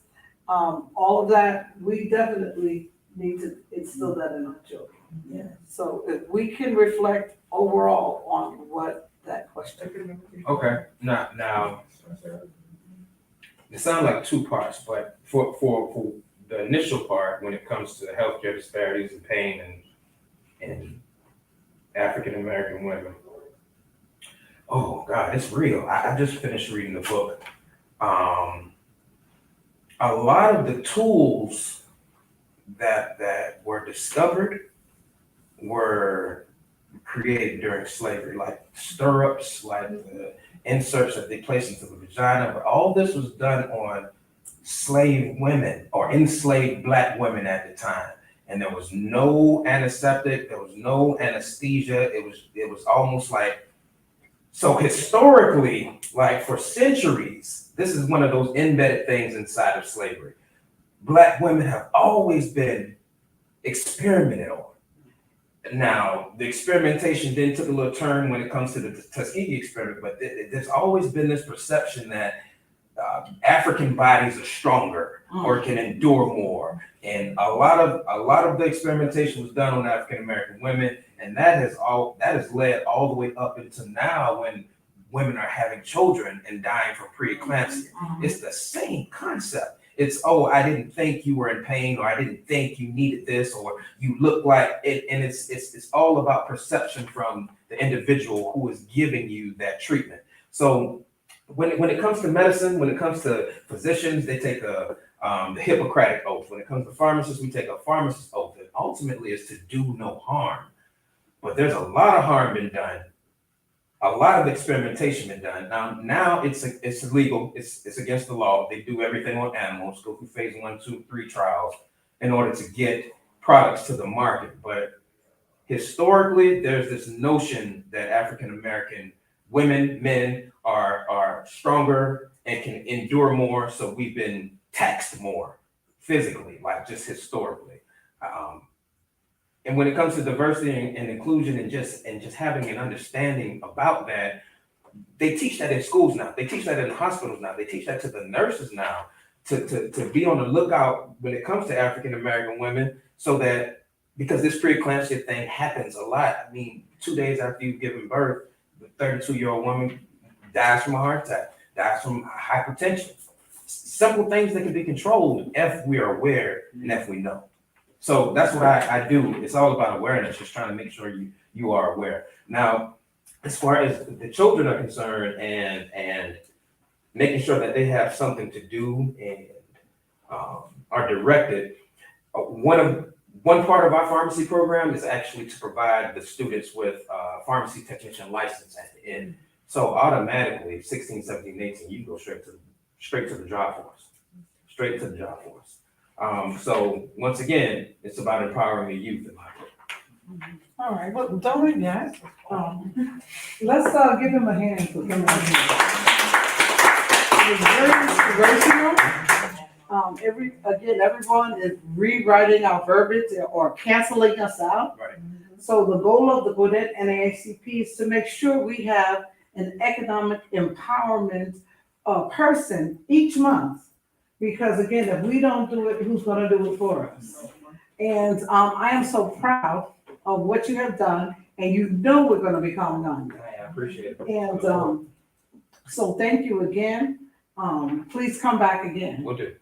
all of that, we definitely need to instill that in our children. Yeah. So if we can reflect overall on what that question. Okay. Now, it sounds like two parts, but for the initial part, when it comes to healthcare disparities and pain and African American women, oh God, it's real. I just finished reading the book. A lot of the tools that were discovered were created during slavery, like stirrups, like the inserts that they placed into the vagina. But all this was done on slave women or enslaved Black women at the time. And there was no antiseptic, there was no anesthesia. It was almost like, so historically, like for centuries, this is one of those embedded things inside of slavery. Black women have always been experimented on. Now, the experimentation then took a little turn when it comes to the Tuskegee experiment, but there's always been this perception that African bodies are stronger or can endure more. And a lot of the experimentation was done on African American women, and that has led all the way up until now when women are having children and dying from preeclampsia. It's the same concept. It's, oh, I didn't think you were in pain, or I didn't think you needed this, or you look like it. And it's all about perception from the individual who is giving you that treatment. So when it comes to medicine, when it comes to physicians, they take the Hippocratic oath. When it comes to pharmacists, we take a pharmacist oath. And ultimately is to do no harm. But there's a lot of harm been done. A lot of experimentation been done. Now it's illegal. It's against the law. They do everything on animals, go through phase 1, 2, 3 trials in order to get products to the market. But historically, there's this notion that African American women, men are stronger and can endure more. So we've been taxed more physically, like just historically. And when it comes to diversity and inclusion and just having an understanding about that, they teach that in schools now. They teach that in hospitals now. They teach that to the nurses now to be on the lookout when it comes to African American women, so that, because this preeclampsia thing happens a lot. I mean, 2 days after you've given birth, the 32-year-old woman dies from a heart attack, dies from hypertension. Simple things that can be controlled if we are aware and if we know. So that's what I do. It's all about awareness, just trying to make sure you are aware. Now, as far as the children are concerned and making sure that they have something to do and are directed, one part of our pharmacy program is actually to provide the students with pharmacy technician license at the end. So automatically, 16, 17, 18, you go straight to the job force, straight to the job force. So once again, it's about empowering the youth in my book. All right, well, don't we, guys? Let's give him a hand for coming in here. It was very inspirational. Everyone is rewriting our verbiage or canceling us out. Right. So the goal of the Gwinnett NAACP is to make sure we have an economic empowerment person each month. Because again, if we don't do it, who's gonna do it for us? And I am so proud of what you have done, and you know we're gonna be calling on you. I appreciate it. And so thank you again. Please come back again. We'll do.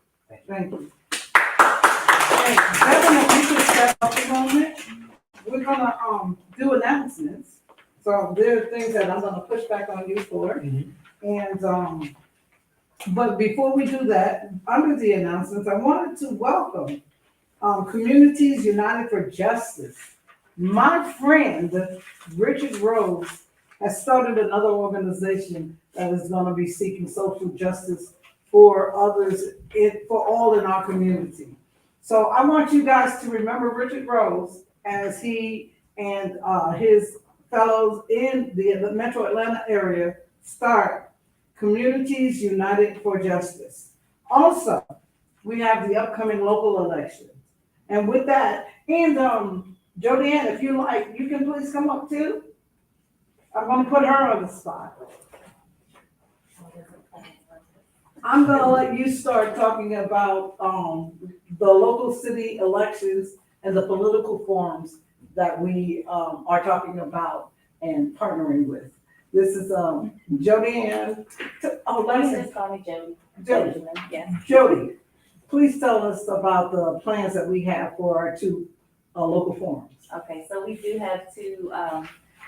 Thank you. Hey, Governor, you can step up a moment. We're gonna do announcements. So there are things that I'm gonna push back on you for. And but before we do that, under the announcements, I wanted to welcome Communities United for Justice. My friend, Richard Rose, has started another organization that is going to be seeking social justice for others, for all in our community. So I want you guys to remember Richard Rose as he and his fellows in the Metro Atlanta area start Communities United for Justice. Also, we have the upcoming local elections. And with that, and Jodianne, if you like, you can please come up too. I'm gonna put her on the spot. I'm gonna let you start talking about the local city elections and the political forums that we are talking about and partnering with. This is, Jody Ann. Oh, You can listen, just call me Jody. Jody. Yes. Jody, please tell us about the plans that we have for our two, local forums. Okay, so we do have two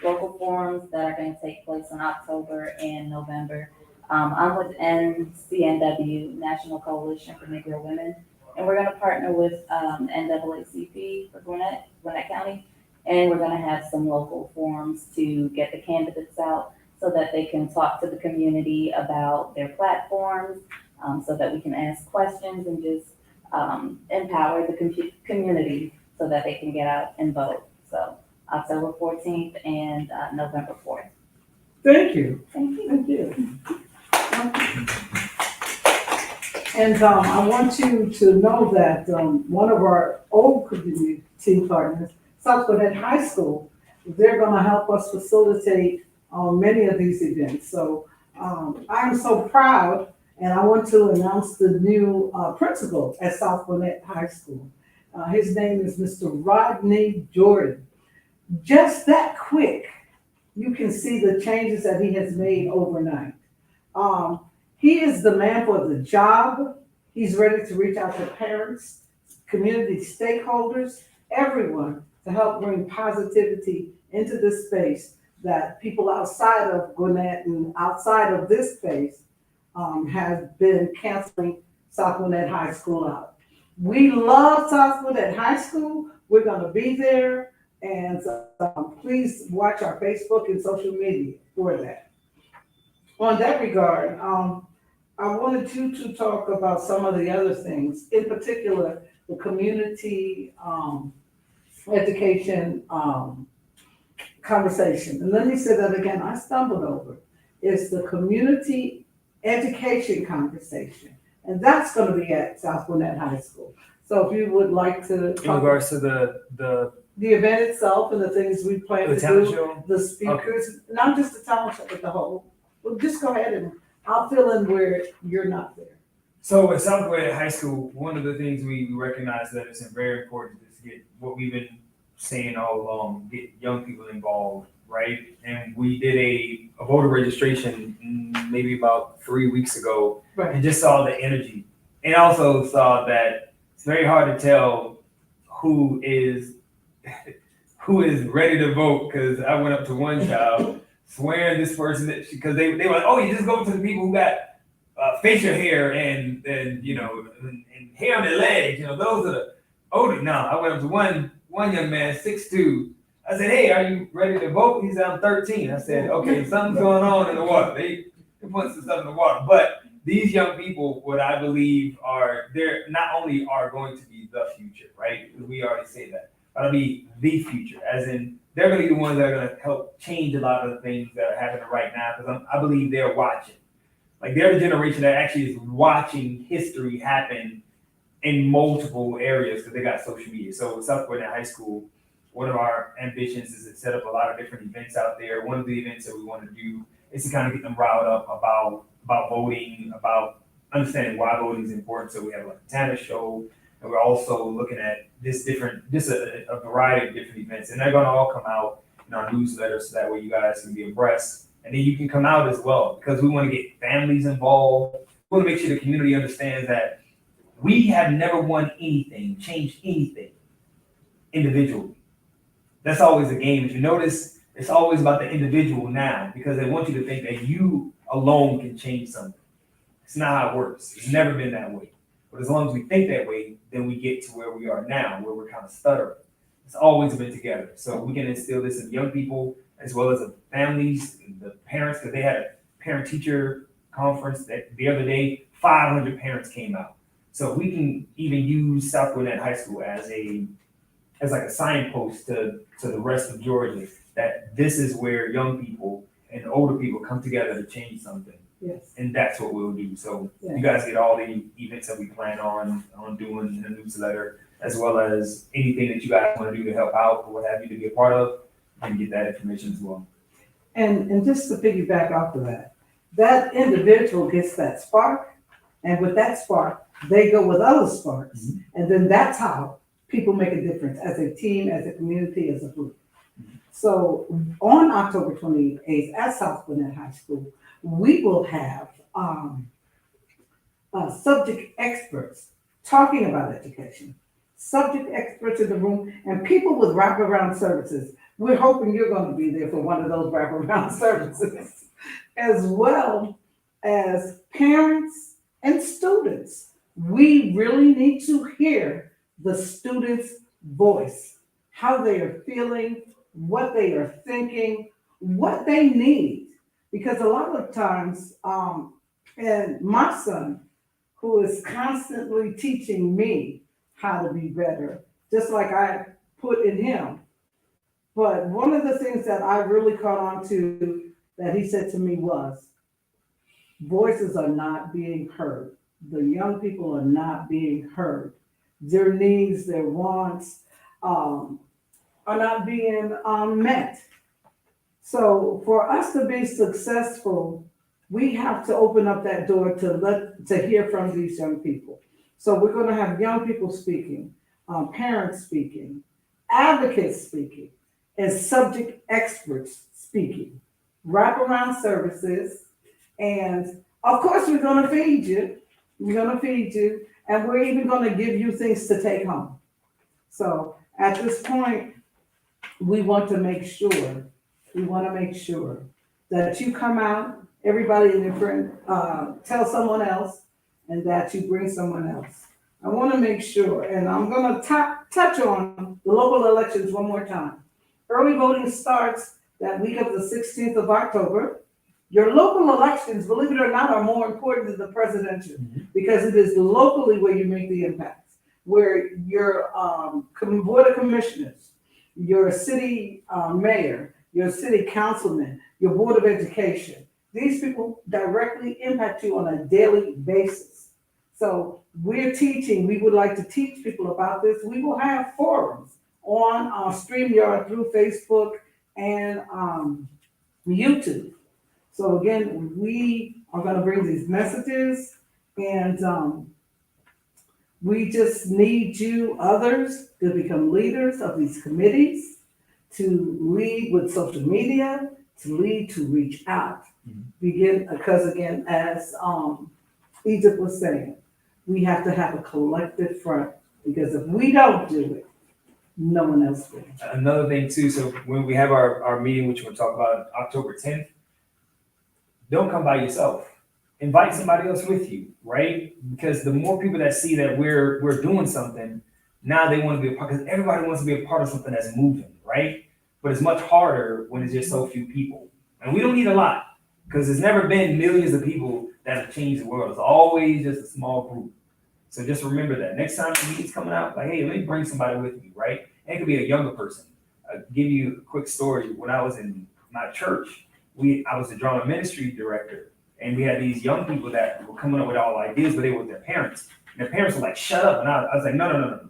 local forums that are going to take place in October and November. I'm with NCNW, National Coalition for Negro Women, and we're going to partner with NAACP for Gwinnett County, and we're going to have some local forums to get the candidates out so that they can talk to the community about their platforms, so that we can ask questions and just empower the community so that they can get out and vote. So October 14th and November 4th. Thank you. Thank you. Thank you. And I want you to know that one of our old community partners, South Gwinnett High School, they're going to help us facilitate many of these events. So I'm so proud, and I want to announce the new principal at South Gwinnett High School. His name is Mr. Rodney Jordan. Just that quick, you can see the changes that he has made overnight. He is the man for the job. He's ready to reach out to parents, community stakeholders, everyone, to help bring positivity into this space that people outside of Gwinnett and outside of this space have been canceling South Gwinnett High School out. We love South Gwinnett High School. We're going to be there, and please watch our Facebook and social media for that. On that regard, I wanted you to talk about some of the other things, in particular, the community education conversation. And let me say that again, I stumbled over. It's the community education conversation. And that's going to be at South Gwinnett High School. So if you would like to In talk regards to the the event itself and the things we plan to talent do, show? the speakers, not just the talent show, but the whole. Well, just go ahead and I'll fill in where you're not there. So at South Gwinnett High School, one of the things we recognize that it's very important is to get what we've been saying all along, get young people involved, right? And we did a voter registration maybe about 3 weeks ago, and just saw the energy. And also saw that it's very hard to tell who is ready to vote, because I went up to one child swearing this person, because they were like, oh, you just go to the people who got facial hair and hair on their legs, those are the older. No, I went up to one young man, 6'2". I said, hey, are you ready to vote? He said, I'm 13. I said, okay, something's going on in the water. They put some stuff in the water. But these young people, what I believe they're not only are going to be the future, right? We already say that, but it'll be the future, as in they're going to be the ones that are going to help change a lot of the things that are happening right now, because I believe they're watching. Like, they're the generation that actually is watching history happen in multiple areas because they got social media. So South Gwinnett High School, one of our ambitions is to set up a lot of different events out there. One of the events that we want to do is to kind of get them riled up about voting, about understanding why voting is important. So we have like a talent show, and we're also looking at a variety of different events, and they're going to all come out in our newsletter, so that way you guys can be abreast. And then you can come out as well, because we want to get families involved. We want to make sure the community understands that we have never won anything, changed anything individually. That's always a game. If you notice, it's always about the individual now, because they want you to think that you alone can change something. It's not how it works. It's never been that way. But as long as we think that way, then we get to where we are now, where we're kind of stuttering. It's always been together. So we can instill this in young people, as well as the families, the parents, because they had a parent-teacher conference that the other day, 500 parents came out. So we can even use South Gwinnett High School as like a signpost to the rest of Georgia, that this is where young people and older people come together to change something. Yes. And that's what we'll do. So you guys get all the events that we plan on doing in the newsletter, as well as anything that you guys want to do to help out or what have you to be a part of, and get that information as well. And just to piggyback off of that individual gets that spark, and with that spark, they go with other sparks. Mm-hmm. And then that's how people make a difference as a team, as a community, as a group. So on October 28th at South Gwinnett High School, we will have subject experts talking about education, subject experts in the room, and people with wraparound services. We're hoping you're going to be there for one of those wraparound services, as well as parents and students. We really need to hear the students' voice, how they are feeling, what they are thinking, what they need. Because a lot of times, and my son, who is constantly teaching me how to be better, just like I put in him. But one of the things that I really caught on to that he said to me was, voices are not being heard. The young people are not being heard. Their needs, their wants are not being met. So for us to be successful, we have to open up that door to hear from these young people. So we're going to have young people speaking, parents speaking, advocates speaking, and subject experts speaking, wraparound services, and of course we're going to feed you. We're going to feed you, and we're even going to give you things to take home. So at this point, we want to make sure that you come out, everybody in your friend, tell someone else, and that you bring someone else. I want to make sure, and I'm going to touch on the local elections one more time. Early voting starts that week of the 16th of October. Your local elections, believe it or not, are more important than the presidential, because it is locally where you make the impacts, where your board of commissioners, your city mayor, your city councilman, your board of education, these people directly impact you on a daily basis. So we would like to teach people about this. We will have forums on StreamYard through Facebook and YouTube. So again, we are going to bring these messages, and we just need you others to become leaders of these committees, to lead with social media, to lead to reach out. Because again, as Egypt was saying, we have to have a collective front, because if we don't do it, no one else will. Another thing too, so when we have our meeting, which we'll talk about October 10th, don't come by yourself. Invite somebody else with you, right? Because the more people that see that we're doing something, now they want to be a part, because everybody wants to be a part of something that's moving, right? But it's much harder when it's just so few people. And we don't need a lot, because there's never been millions of people that have changed the world. It's always just a small group. So just remember that. Next time the meeting's coming out, like, hey, let me bring somebody with me, right? And it could be a younger person. I'll give you a quick story. When I was in my church, I was the drama ministry director, and we had these young people that were coming up with all ideas, but they were with their parents. And their parents were like, shut up. And I was like, no.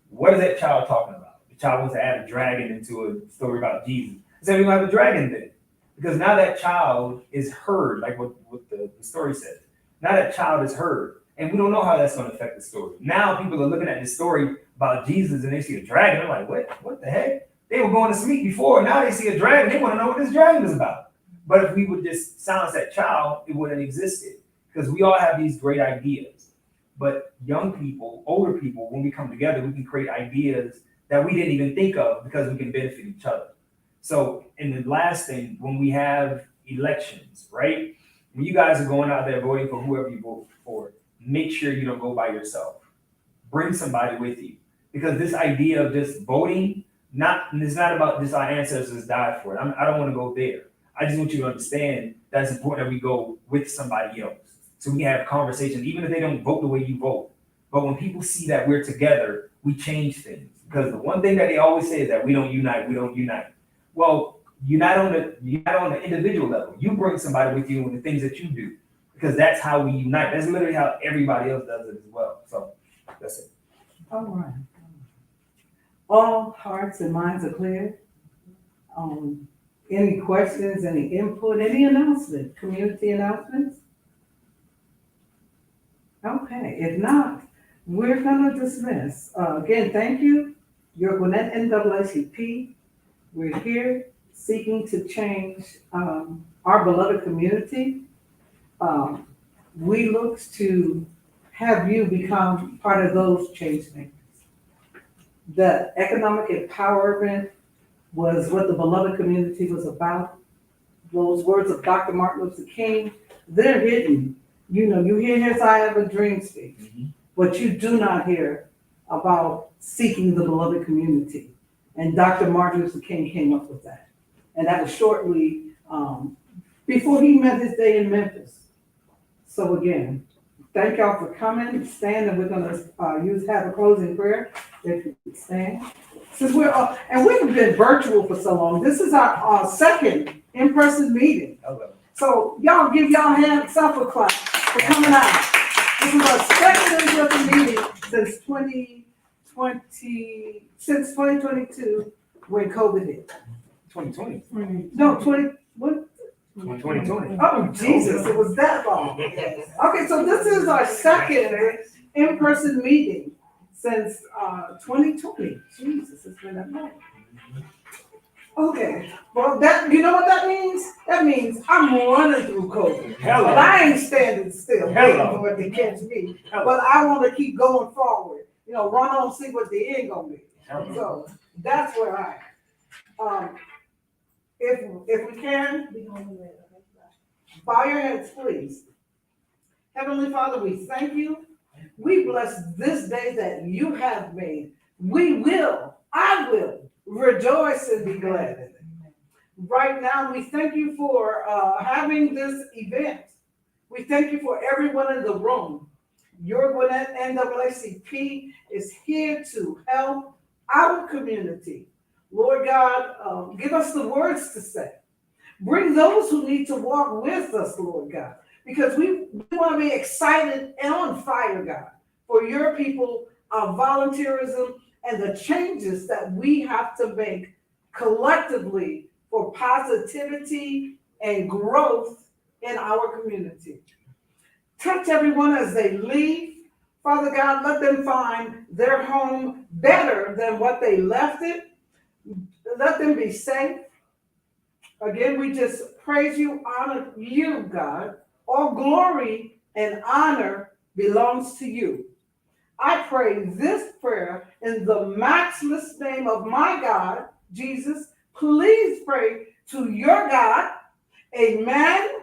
What is that child talking about? The child wants to add a dragon into a story about Jesus. I said, we're going to have a dragon then. Because now that child is heard, like what the story says. Now that child is heard. And we don't know how that's going to affect the story. Now people are looking at this story about Jesus and they see a dragon. They're like, what the heck? They were going to sleep before. Now they see a dragon. They want to know what this dragon is about. But if we would just silence that child, it wouldn't have existed. Because we all have these great ideas. But young people, older people, when we come together, we can create ideas that we didn't even think of because we can benefit each other. So, and the last thing, when we have elections, right? When you guys are going out there voting for whoever you vote for, make sure you don't go by yourself. Bring somebody with you. Because this idea of just voting, it's not about just our ancestors died for it. I don't want to go there. I just want you to understand that it's important that we go with somebody else. So we can have conversations, even if they don't vote the way you vote. But when people see that we're together, we change things. Because the one thing that they always say is that we don't unite. Well, unite on the individual level. You bring somebody with you in the things that you do. Because that's how we unite. That's literally how everybody else does it as well. So that's it. All right. All hearts and minds are clear. Any questions, any input, any announcement, community announcements? Okay, if not, we're gonna dismiss. Again, thank you. Your Gwinnett NAACP We're here seeking to change our beloved community. We look to have you become part of those change makers. The economic empowerment was what the beloved community was about. Those words of Dr. Martin Luther King, they're hidden. You know, you hear his I Have a Dream speech, but you do not hear about seeking the beloved community. And Dr. Martin Luther King came up with that. And that was shortly before he met his day in Memphis. So again, thank y'all for coming. Stand, and we're gonna have a closing prayer. If you could stand. Since and we've been virtual for so long, this is our second in-person meeting. So y'all give y'all hands up a clap for coming out. This is our second in-person meeting since 2022 when COVID hit. 2020. No, 2020. Oh, Jesus, it was that long. Okay, so this is our second in-person meeting since 2020. Jesus, it's been that long. Okay, well, you know what that means? That means I'm running through COVID. Hello. But I ain't standing still waiting Hello. for it to catch me. Hello. But I want to keep going forward. You know, run on, see what the end gonna be. Hello. So that's where I am. If we can, bow your heads, please. Heavenly Father, we thank you. We bless this day that you have made. I will rejoice and be glad in it. Right now, we thank you for having this event. We thank you for everyone in the room. Your Gwinnett NAACP is here to help our community. Lord God, give us the words to say. Bring those who need to walk with us, Lord God, because we want to be excited and on fire, God, for your people, our volunteerism, and the changes that we have to make collectively for positivity and growth in our community. Touch everyone as they leave. Father God, let them find their home better than what they left it. Let them be safe. Again, we just praise you, honor you, God. All glory and honor belongs to you. I pray this prayer in the matchless name of my God, Jesus. Please pray to your God. Amen,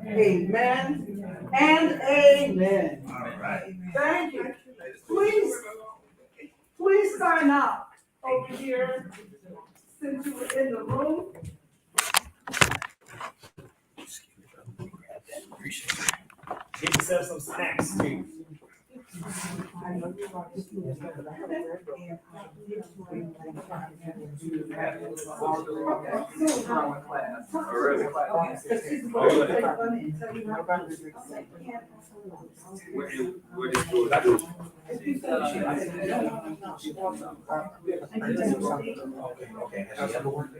amen, and amen. All right. Thank you. Please sign up over here since you were in the room. Get yourself some snacks too. Okay. Has she ever worked?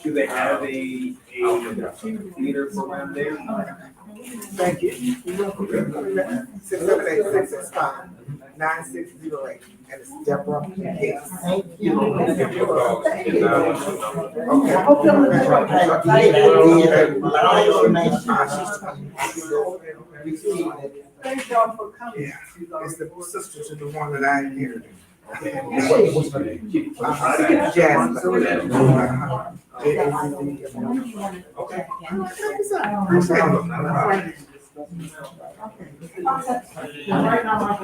Do they have a theater program there? Thank you. 678-665-9608, and it's Deborah Hicks. Thank you. Okay. I hope y'all enjoy. Thank y'all for coming. Yeah, it's the sister to the one that I inherited. What's her name? Jasmine. Okay. Right now, my